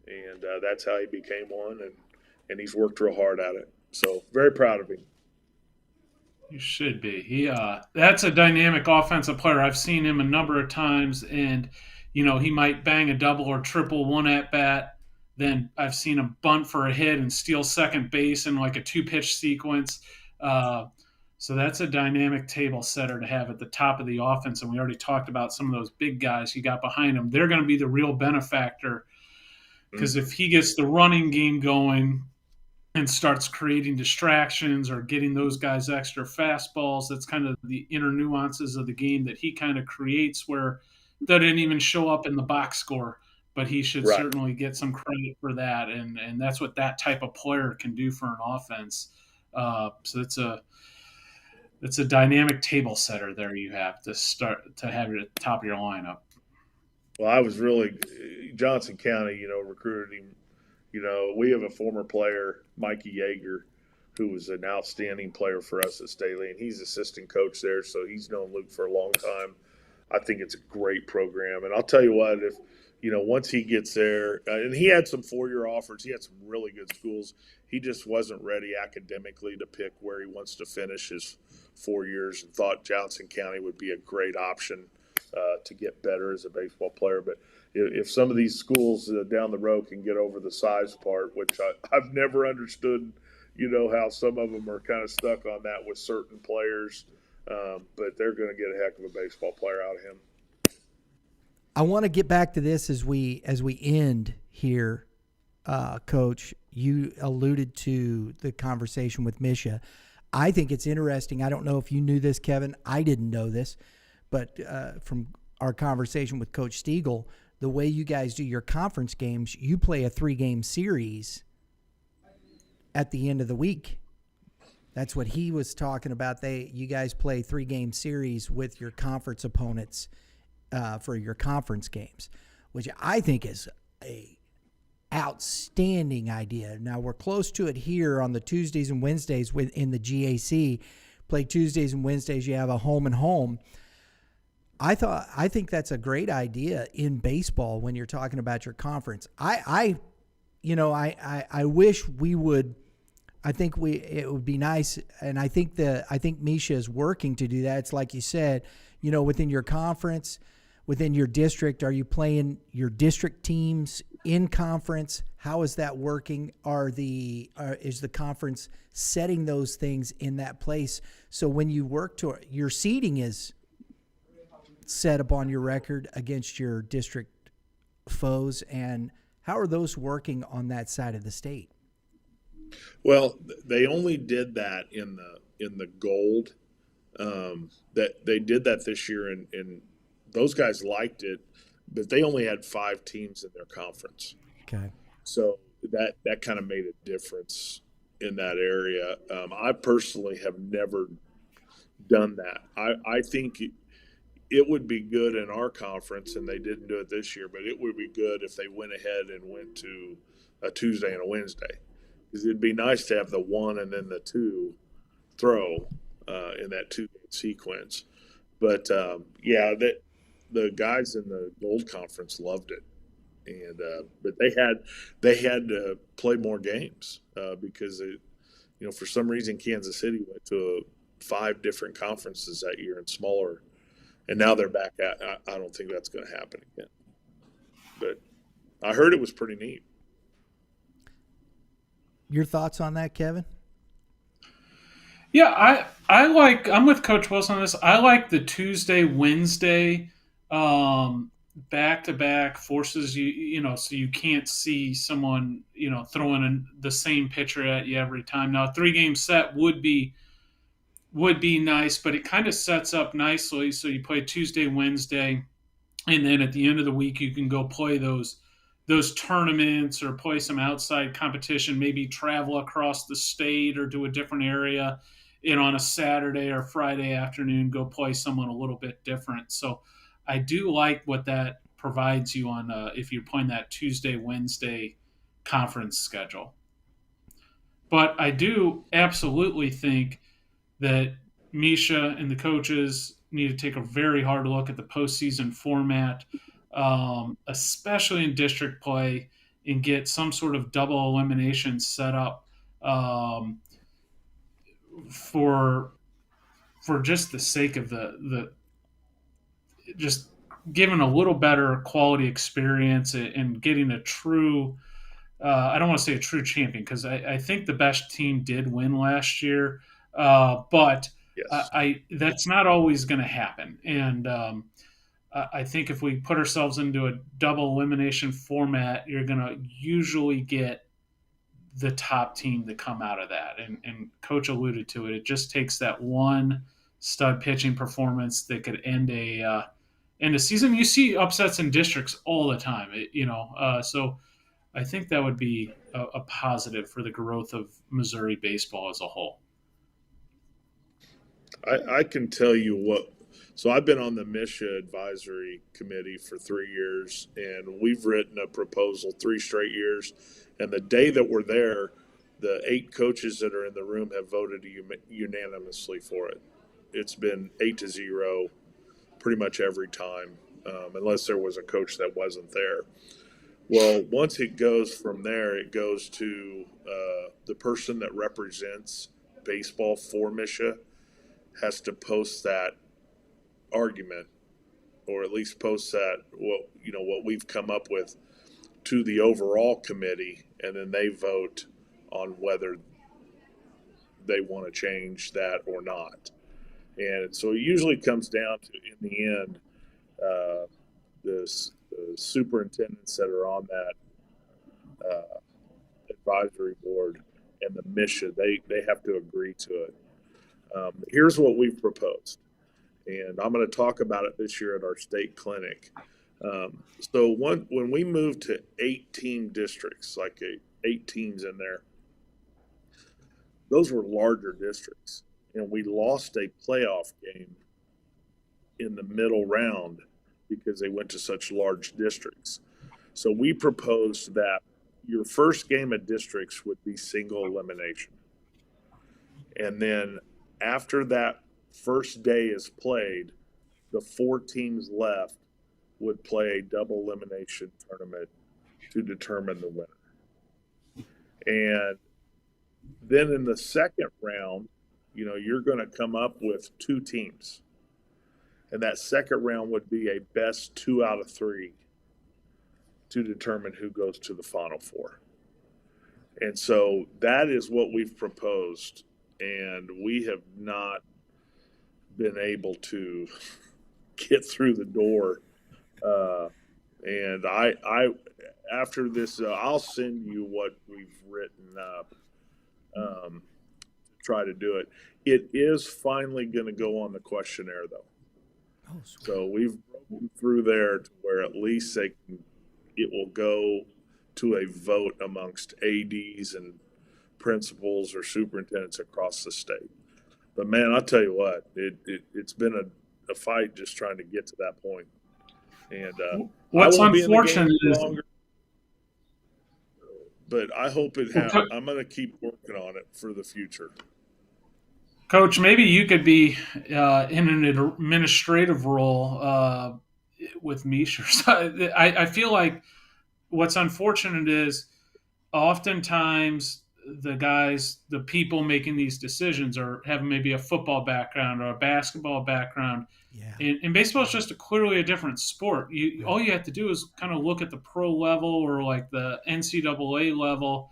and that's how he became one, and he's worked real hard at it. So very proud of him. You should be. That's a dynamic offensive player. I've seen him a number of times, and he might bang a double or triple one at bat. Then I've seen him bunt for a hit and steal second base in like a 2-pitch sequence. So that's a dynamic table setter to have at the top of the offense. And we already talked about some of those big guys you got behind him. They're going to be the real benefactor because if he gets the running game going and starts creating distractions or getting those guys extra fastballs, that's kind of the inner nuances of the game that he kind of creates where that didn't even show up in the box score, but he should certainly get some credit for that. And that's what that type of player can do for an offense. So it's a dynamic table setter there you have to start to have at the top of your lineup. Well, I was really Johnson County, recruited him. We have a former player, Mikey Yeager, who was an outstanding player for us at Staley, and he's assistant coach there, so he's known Luke for a long time. I think it's a great program, and I'll tell you what, if once he gets there, and he had some 4-year offers, he had some really good schools. He just wasn't ready academically to pick where he wants to finish his 4 years, and thought Johnson County would be a great option to get better as a baseball player. But if some of these schools down the road can get over the size part, which I've never understood, how some of them are kind of stuck on that with certain players, but they're going to get a heck of a baseball player out of him. I want to get back to this as we end here, Coach. You alluded to the conversation with Misha. I think it's interesting. I don't know if you knew this, Kevin. I didn't know this, but from our conversation with Coach Stiegel, the way you guys do your conference games, you play a 3-game series at the end of the week. That's what he was talking about. You guys play 3-game series with your conference opponents for your conference games, which I think is a outstanding idea. Now we're close to it here on the Tuesdays and Wednesdays in the GAC. Play Tuesdays and Wednesdays. You have a home and home. I think that's a great idea in baseball when you're talking about your conference. I wish we would. I think it would be nice, and I think Misha is working to do that. It's like you said, within your conference, within your district, are you playing your district teams in conference? How is that working? Is the conference setting those things in that place? So when you work to your seeding is set upon your record against your district foes, and how are those working on that side of the state? Well, they only did that in the gold. That they did that this year, and those guys liked it, but they only had 5 teams in their conference. Okay. So that kind of made a difference in that area. I personally have never done that. I think it would be good in our conference, and they didn't do it this year, but it would be good if they went ahead and went to a Tuesday and a Wednesday. Because it'd be nice to have the 1 and then the 2 throw in that 2-game sequence. But, the guys in the Gold Conference loved it. And but they had to play more games because for some reason Kansas City went to 5 different conferences that year and smaller, and now they're back at. I don't think that's going to happen again. But I heard it was pretty neat. Your thoughts on that, Kevin? Yeah, I'm with Coach Wilson on this. I like the Tuesday, Wednesday back to back, forces you so you can't see someone throwing in the same pitcher at you every time. Now a 3-game set would be nice, but it kind of sets up nicely. So you play Tuesday, Wednesday, and then at the end of the week you can go play those tournaments or play some outside competition, maybe travel across the state or to a different area, and on a Saturday or Friday afternoon go play someone a little bit different. So I do like what that provides you on if you're playing that Tuesday, Wednesday conference schedule. But I do absolutely think that Misha and the coaches need to take a very hard look at the postseason format, especially in district play, and get some sort of double elimination set up for just the sake of the just giving a little better quality experience and getting a true I don't want to say a true champion, because I think the best team did win last year, but Yes. That's not always going to happen. And I think if we put ourselves into a double elimination format, you're going to usually get the top team to come out of that. And Coach alluded to it. It just takes that one stud pitching performance that could end a season. You see upsets in districts all the time, so I think that would be a positive for the growth of Missouri baseball as a whole. I can tell you what. So I've been on the MSHSAA advisory committee for 3 years, and we've written a proposal 3 straight years. And the day that we're there, the 8 coaches that are in the room have voted unanimously for it. It's been 8-0 pretty much every time, unless there was a coach that wasn't there. Well, once it goes from there, it goes to the person that represents baseball for MSHSAA has to post that argument, or at least post that what we've come up with to the overall committee, and then they vote on whether they want to change that or not. And so it usually comes down to, in the end, the superintendents that are on that advisory board and the MSHSAA, they have to agree to it. Here's what we've proposed, and I'm going to talk about it this year at our state clinic. So when we moved to 8-team districts, like 8 teams in there, those were larger districts, and we lost a playoff game in the middle round because they went to such large districts. So we proposed that your first game of districts would be single elimination. And then after that first day is played, the 4 teams left would play a double elimination tournament to determine the winner. And then in the second round, you're going to come up with 2 teams. And that second round would be a best 2 out of 3 to determine who goes to the Final Four. And so that is what we've proposed. And we have not been able to get through the door. And I after this, I'll send you what we've written up to try to do it. It is finally going to go on the questionnaire, though. Oh, so we've broken through there to where at least it will go to a vote amongst ADs and principals or superintendents across the state. But man, I'll tell you what, it's been a fight just trying to get to that point. And what's unfortunate is, but I hope it happens. I'm going to keep working on it for the future. Coach, maybe you could be in an administrative role with MSHSAA. I feel like what's unfortunate is oftentimes the people making these decisions are having maybe a football background or a basketball background. Yeah. And baseball is just clearly a different sport. All you have to do is kind of look at the pro level or like the NCAA level.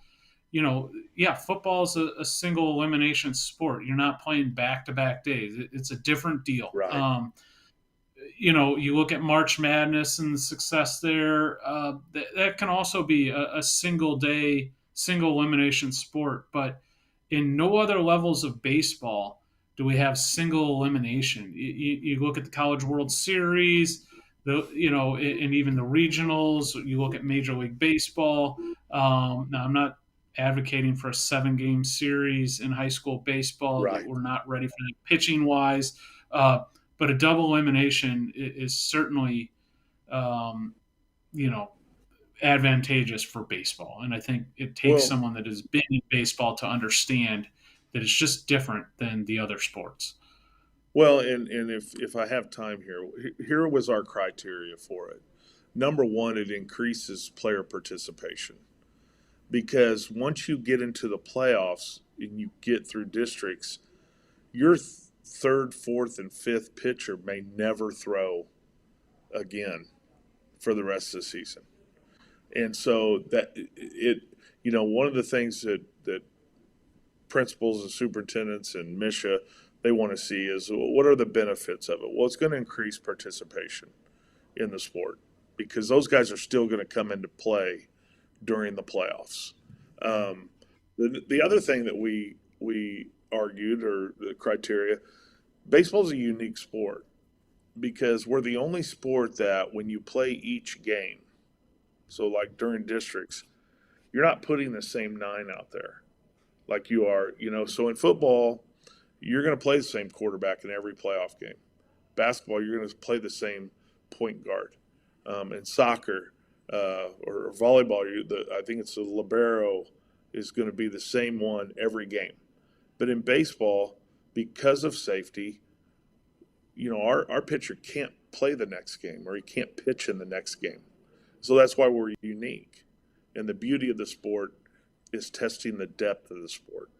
Football is a single elimination sport. You're not playing back-to-back days. It's a different deal. Right. You look at March Madness and the success there. That can also be a single elimination sport. But in no other levels of baseball do we have single elimination. You look at the College World Series, and even the regionals. You look at Major League Baseball. Now, I'm not advocating for a 7-game series in high school baseball. Right. That we're not ready for that pitching wise. But a double elimination is certainly, advantageous for baseball. And I think it takes someone that has been in baseball to understand that it's just different than the other sports. Well, and if I have time here was our criteria for it. Number one, it increases player participation. Because once you get into the playoffs and you get through districts, your third, fourth, and fifth pitcher may never throw again for the rest of the season. And so one of the things that principals and superintendents and MSHSAA, they want to see is, what are the benefits of it? Well, it's going to increase participation in the sport because those guys are still going to come into play during the playoffs. The other thing that we argued, or the criteria, baseball is a unique sport because we're the only sport that when you play each game, so like during districts, you're not putting the same 9 out there like you are, so in football, you're going to play the same quarterback in every playoff game. Basketball, you're going to play the same point guard. In soccer or volleyball, I think it's the libero is going to be the same one every game. But in baseball, because of safety, our pitcher can't play the next game, or he can't pitch in the next game. So that's why we're unique. And the beauty of the sport is testing the depth of the sport.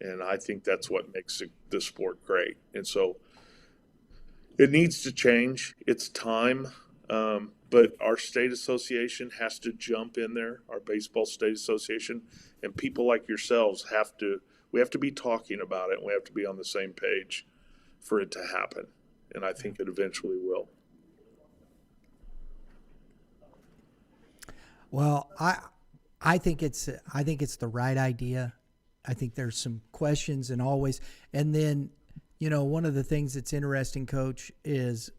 And I think that's what makes the sport great. And so it needs to change. It's time. But our state association has to jump in there, our baseball state association, and people like yourselves we have to be talking about it, and we have to be on the same page for it to happen. And I think it eventually will. Well, I think it's the right idea. I think there's some questions and then, one of the things that's interesting, Coach, is,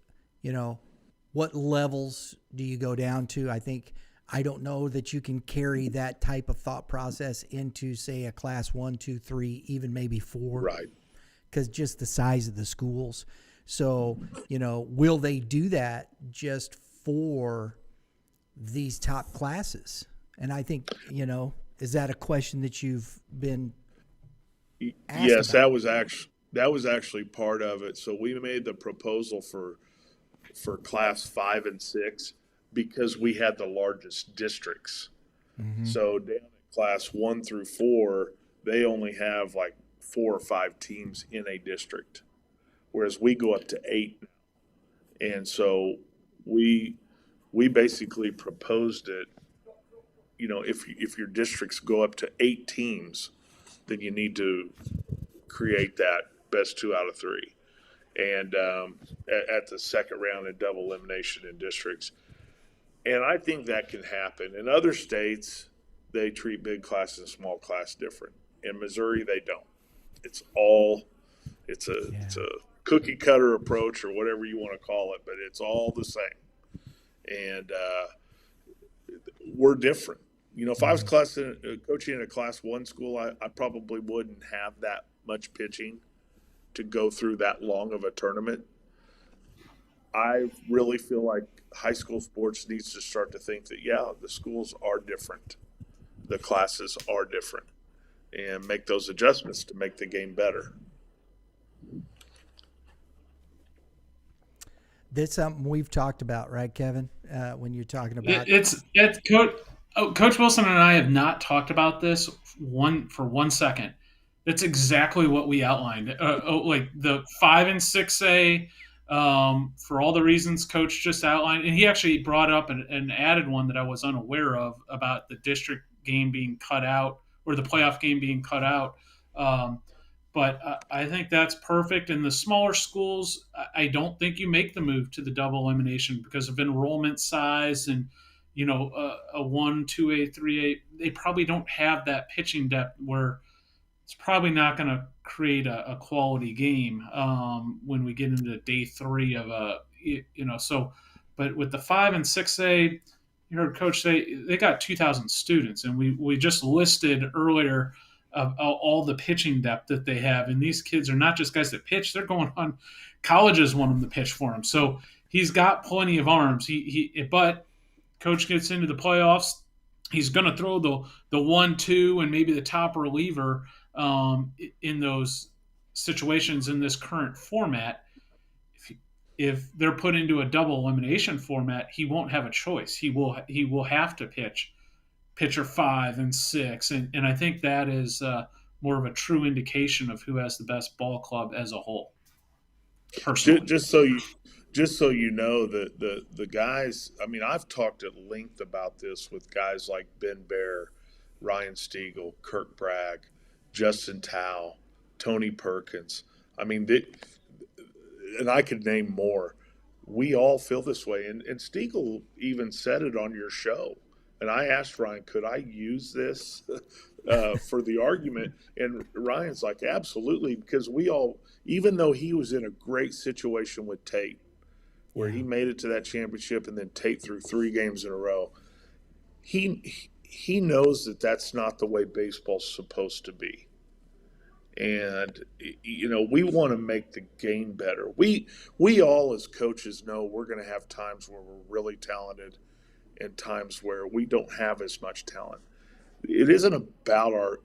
what levels do you go down to? I don't know that you can carry that type of thought process into, say, a class 1, 2, 3, even maybe 4. Right. Because just the size of the schools. So, will they do that just for these top classes? And I think, is that a question that you've been asked Yes, about? that was actually part of it. So we made the proposal for class 5 and 6 because we had the largest districts. Mm-hmm. So down in class 1 through 4, they only have like 4 or 5 teams in a district, whereas we go up to 8 now. And so we basically proposed it. If your districts go up to 8 teams, then you need to create that best 2 out of 3. And at the second round in double elimination in districts. And I think that can happen. In other states, they treat big class and small class different. In Missouri, they don't. It's a cookie cutter approach, or whatever you want to call it, but it's all the same. And we're different. If I was coaching in a class 1 school, I probably wouldn't have that much pitching to go through that long of a tournament. I really feel like high school sports needs to start to think that, the schools are different. The classes are different, and make those adjustments to make the game better. That's something we've talked about, right, Kevin? When you're talking about it's Coach Wilson and I have not talked about this for 1 second. That's exactly what we outlined. Like the 5 and 6A, for all the reasons Coach just outlined, and he actually brought up and added one that I was unaware of about the district game being cut out, or the playoff game being cut out. But I think that's perfect. In the smaller schools, I don't think you make the move to the double elimination because of enrollment size and, a 1, 2A, 3A. They probably don't have that pitching depth where it's probably not going to create a quality game when we get into day 3 of so. But with the 5 and 6A, you heard Coach say they got 2,000 students, and we just listed earlier of all the pitching depth that they have. And these kids are not just guys that pitch; they're going on. Colleges want them to pitch for him, so he's got plenty of arms. But Coach gets into the playoffs, he's going to throw the 1-2 and maybe the top reliever in those situations in this current format. If they're put into a double elimination format, he won't have a choice. He will have to pitcher 5 and 6, and I think that is more of a true indication of who has the best ball club as a whole. Personally, just so you know, the guys. I mean, I've talked at length about this with guys like Ben Bear, Ryan Stiegel, Kirk Bragg, Justin Tao, Tony Perkins. I mean, and I could name more. We all feel this way, and Stiegel even said it on your show. And I asked Ryan, could I use this for the argument? And Ryan's like, absolutely, because we all, even though he was in a great situation with Tate, where he made it to that championship and then Tate threw 3 games in a row, he knows that that's not the way baseball's supposed to be. And, we want to make the game better. We all as coaches know we're going to have times where we're really talented and times where we don't have as much talent. it isn't about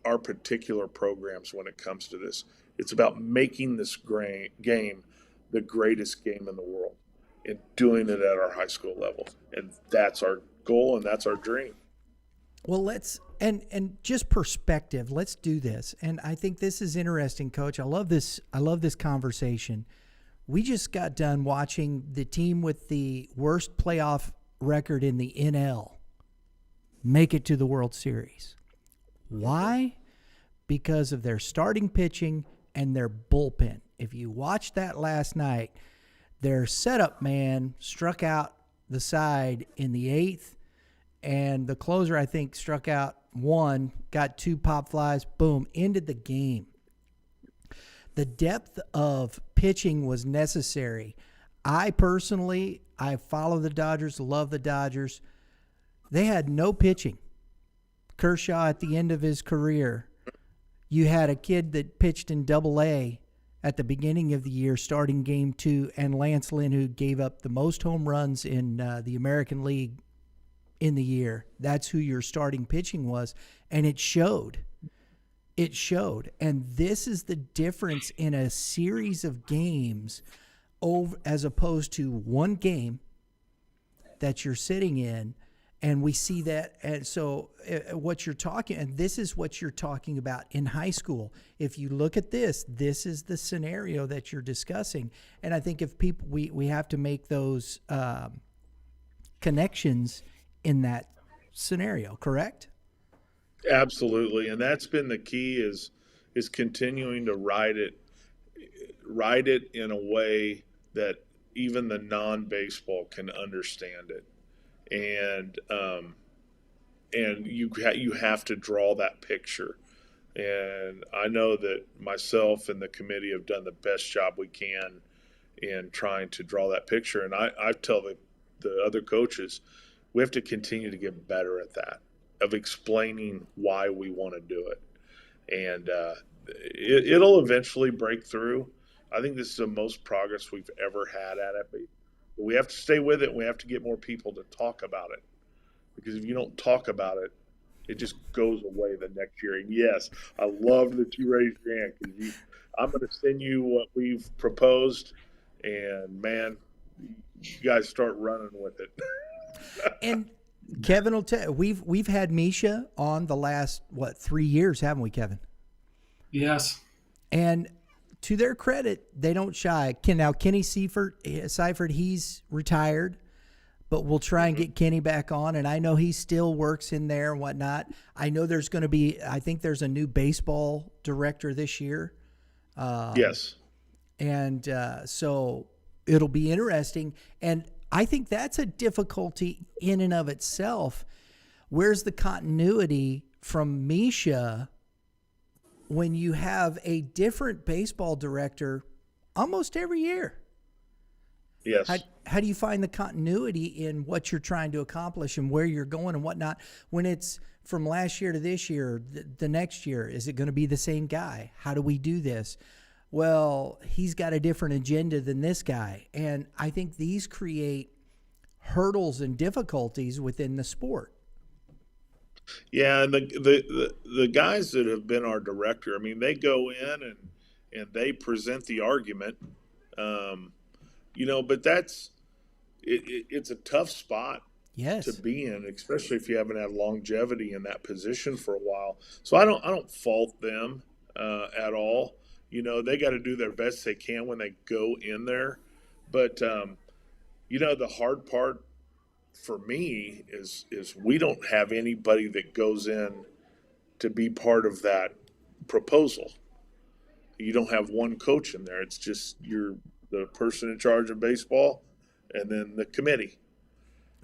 our particular programs when it comes to this. It's about making this game the greatest game in the world and doing it at our high school level. And that's our goal and that's our dream. Well, let's and just perspective. Let's do this. And I think this is interesting, Coach. I love this conversation. We just got done watching the team with the worst playoff record in the NL make it to the World Series. Why? Because of their starting pitching and their bullpen. If you watched that last night, their setup man struck out the side in the 8th, and the closer, I think, struck out 1, got 2 pop flies, boom, ended the game. The depth of pitching was necessary. I follow the Dodgers, love the Dodgers. They had no pitching. Kershaw at the end of his career. You had a kid that pitched in Double-A at the beginning of the year, starting game 2, and Lance Lynn, who gave up the most home runs in the American League in the year. That's who your starting pitching was, and it showed. It showed. And this is the difference in a series of games as opposed to one game that you're sitting in. And we see that, and so what you're talking, and this is what you're talking about in high school. If you look at this is the scenario that you're discussing. And I think if people, we have to make those connections in that scenario, correct? Absolutely, and that's been the key is continuing to write it in a way that even the non-baseball can understand it. And you have to draw that picture. And I know that myself and the committee have done the best job we can in trying to draw that picture. And I tell the other coaches, we have to continue to get better at that, of explaining why we want to do it. And it'll eventually break through. I think this is the most progress we've ever had at it. But we have to stay with it, and we have to get more people to talk about it. Because if you don't talk about it, it just goes away the next year. And yes, I love that you raised your hand, because I'm going to send you what we've proposed, and man, you guys start running with it. And Kevin will tell you, we've had Misha on the last 3 years, haven't we, Kevin? Yes. And to their credit, they don't shy. Kenny Seifert, he's retired, but we'll try and get Kenny back on. And I know he still works in there and whatnot. I know there's going to be, I think there's a new baseball director this year. Yes. And so it'll be interesting. And I think that's a difficulty in and of itself. Where's the continuity from Misha when you have a different baseball director almost every year? Yes. How do you find the continuity in what you're trying to accomplish and where you're going and whatnot when it's from last year to this year, the next year? Is it going to be the same guy? How do we do this? Well, he's got a different agenda than this guy. And I think these create hurdles and difficulties within the sport. Yeah, and the guys that have been our director, I mean, they go in and they present the argument, but it's a tough spot Yes. to be in, especially if you haven't had longevity in that position for a while. So I don't fault them at all. They got to do their best they can when they go in there. But, the hard part for me is we don't have anybody that goes in to be part of that proposal. You don't have one coach in there. It's just you're the person in charge of baseball and then the committee.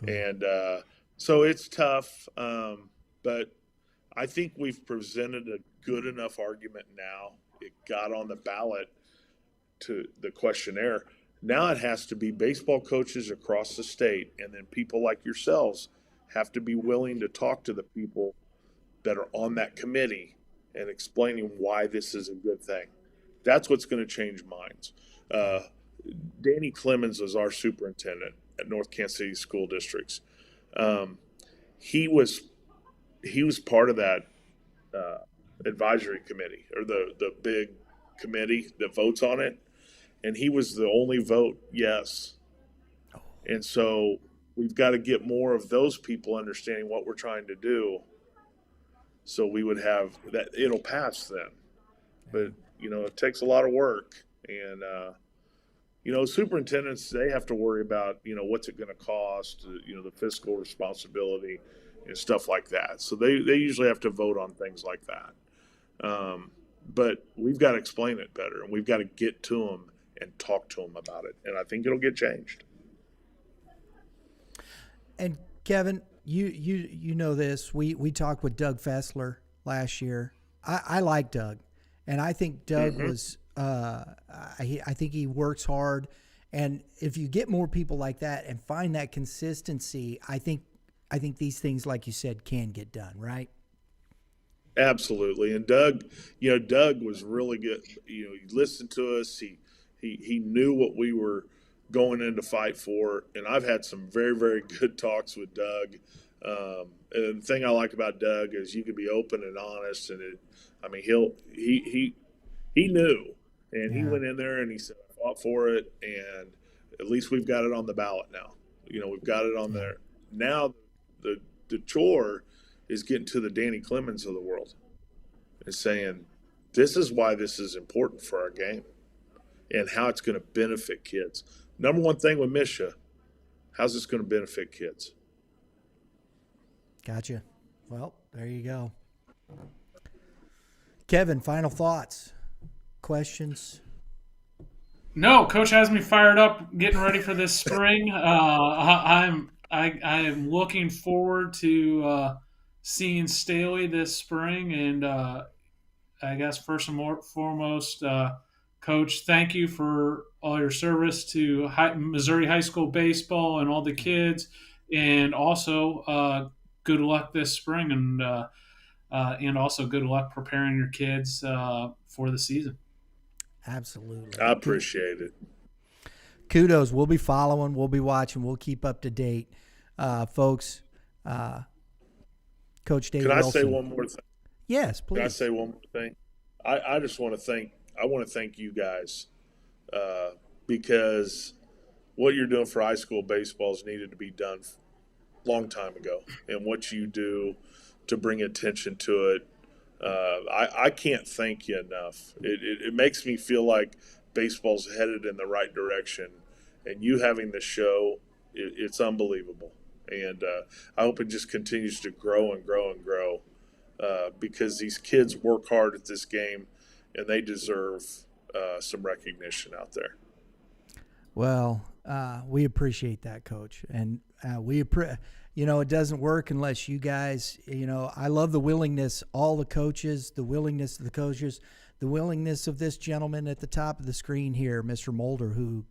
And so it's tough, but I think we've presented a good enough argument now. It got on the ballot to the questionnaire. Now it has to be baseball coaches across the state, and then people like yourselves have to be willing to talk to the people that are on that committee and explaining why this is a good thing. That's what's going to change minds. Danny Clemens was our superintendent at North Kansas City School Districts. He he was part of that advisory committee, or the big committee that votes on it, and he was the only vote yes. And so we've got to get more of those people understanding what we're trying to do, so we would have that, it'll pass then. But it takes a lot of work, and superintendents, they have to worry about what's it going to cost, the fiscal responsibility and stuff like that. So they usually have to vote on things like that. But we've got to explain it better, and we've got to get to them and talk to them about it, and I think it'll get changed. And Kevin, you know this. We talked with Doug Fessler last year. I like Doug, and I think Doug was. I think he works hard, and if you get more people like that and find that consistency, I think these things, like you said, can get done, right? Absolutely. And Doug was really good. He listened to us. He knew what we were going in to fight for. And I've had some very, very good talks with Doug. And the thing I like about Doug is you can be open and honest. And he knew, and he went in there and he said, I fought for it. And at least we've got it on the ballot now. We've got it on there. Now the chore is getting to the Danny Clemens of the world and saying, this is why this is important for our game and how it's going to benefit kids. Number one thing with MSHSAA, how's this going to benefit kids? Gotcha. Well, there you go. Kevin, final thoughts, questions? No, Coach has me fired up, getting ready for this spring. I am looking forward to seeing Staley this spring, and I guess first and foremost, Coach, thank you for all your service to Missouri high school baseball and all the kids, and also good luck this spring, and also good luck preparing your kids for the season. Absolutely. I appreciate it. Kudos. We'll be following. We'll be watching. We'll keep up to date. Folks, Coach Dave Wilson. Can I say one more thing? Yes, please. Can I say one more thing? I just want to thank you guys because what you're doing for high school baseball is needed to be done a long time ago, and what you do to bring attention to it, I can't thank you enough. It makes me feel like baseball's headed in the right direction, and you having the show, it's unbelievable. And I hope it just continues to grow and grow and grow because these kids work hard at this game, and they deserve some recognition out there. Well, we appreciate that, Coach, and it doesn't work unless you guys. I love the willingness, all the coaches, the willingness of the coaches, the willingness of this gentleman at the top of the screen here, Mr. Moulder, who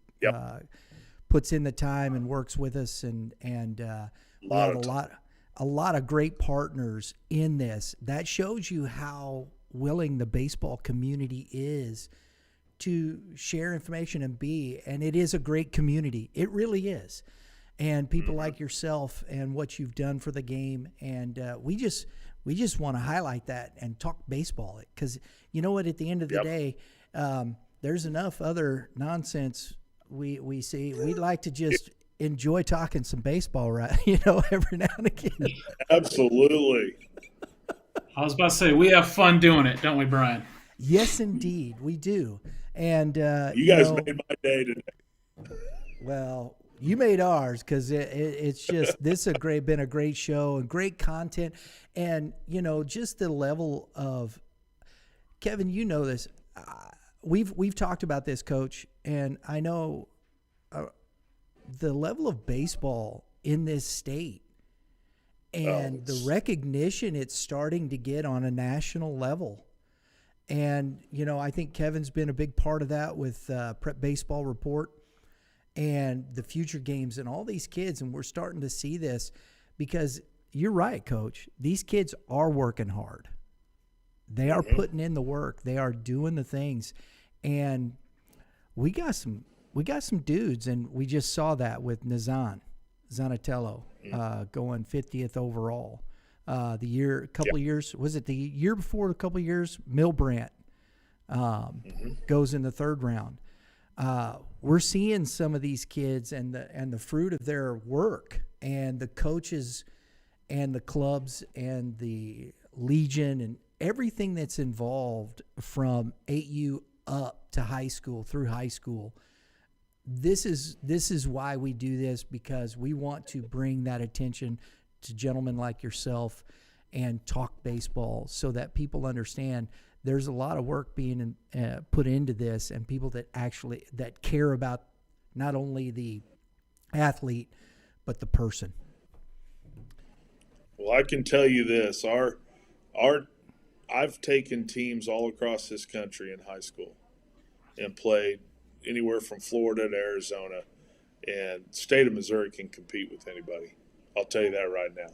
puts in the time and works with us, and we have a lot of great partners in this. That shows you how willing the baseball community is to share information and it is a great community. It really is. And people like yourself and what you've done for the game. And we just want to highlight that and talk baseball, because you know what, at the end of the day, there's enough other nonsense we see. We'd like to just enjoy talking some baseball, right? Every now and again. Absolutely. I was about to say, we have fun doing it, don't we, Brian? Yes, indeed, we do. And you guys made my day today. Well, you made ours, because it's just this has been a great show and great content, and just the level of Kevin. This. We've talked about this, Coach, and I know the level of baseball in this state and the recognition it's starting to get on a national level. And, I think Kevin's been a big part of that with Prep Baseball Report and the future games and all these kids. And we're starting to see this because you're right, Coach. These kids are working hard. They are putting in the work. They are doing the things. And we got some dudes, and we just saw that with Zanatello going 50th overall. A couple of years, was it the year before? A couple of years, Milbrandt goes in the third round. We're seeing some of these kids and the fruit of their work, and the coaches and the clubs and the Legion and everything that's involved from 8U up to high school, through high school. This is why we do this, because we want to bring that attention to gentlemen like yourself and talk baseball, so that people understand there's a lot of work being put into this, and people that care about not only the athlete but the person. Well, I can tell you this: I've taken teams all across this country in high school and played anywhere from Florida to Arizona, and state of Missouri can compete with anybody. I'll tell you that right now.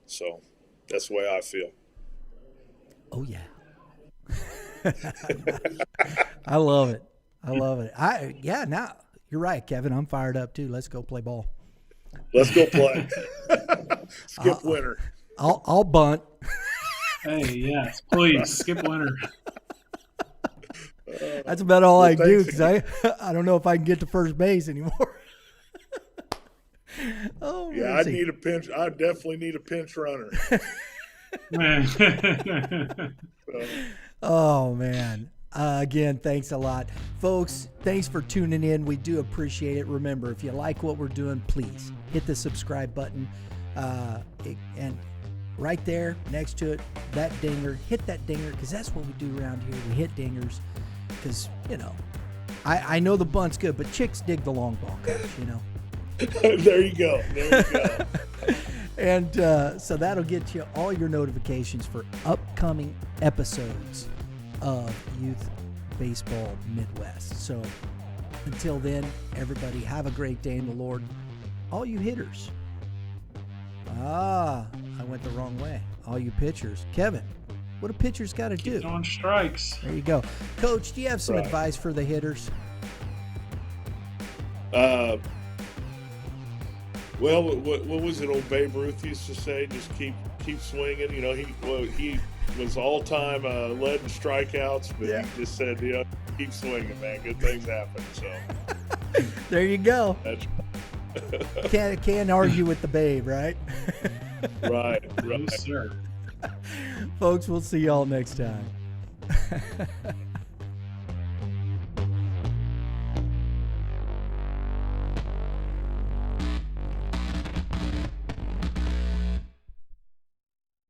So that's the way I feel. Oh yeah. I love it. Now you're right, Kevin. I'm fired up too. Let's go play ball. Let's go play. Skip winter. I'll bunt. Hey, yes, please skip winter. That's about all I can do, because I don't know if I can get to first base anymore. Oh, yeah, I definitely need a pinch runner. Oh man. Again, thanks a lot, folks. Thanks for tuning in. We do appreciate it. Remember, if you like what we're doing, please hit the subscribe button, and right there next to it, that dinger, hit that dinger, because that's what we do around here. We hit dingers because, I know the bunt's good, but chicks dig the long ball, coach, There you go. And so that'll get you all your notifications for upcoming episodes of Youth Baseball Midwest. So until then, everybody have a great day in the Lord. All you hitters. I went the wrong way. All you pitchers. Kevin, what do pitchers got to do? Keep throwing strikes. There you go. Coach, do you have some advice for the hitters? Well, what was it old Babe Ruth used to say? Just keep swinging. He was all-time led in strikeouts, but he just said, keep swinging, man. Good things happen. So there you go. That's Can't argue with the Babe, right? right. Yes, sir. Folks, we'll see y'all next time.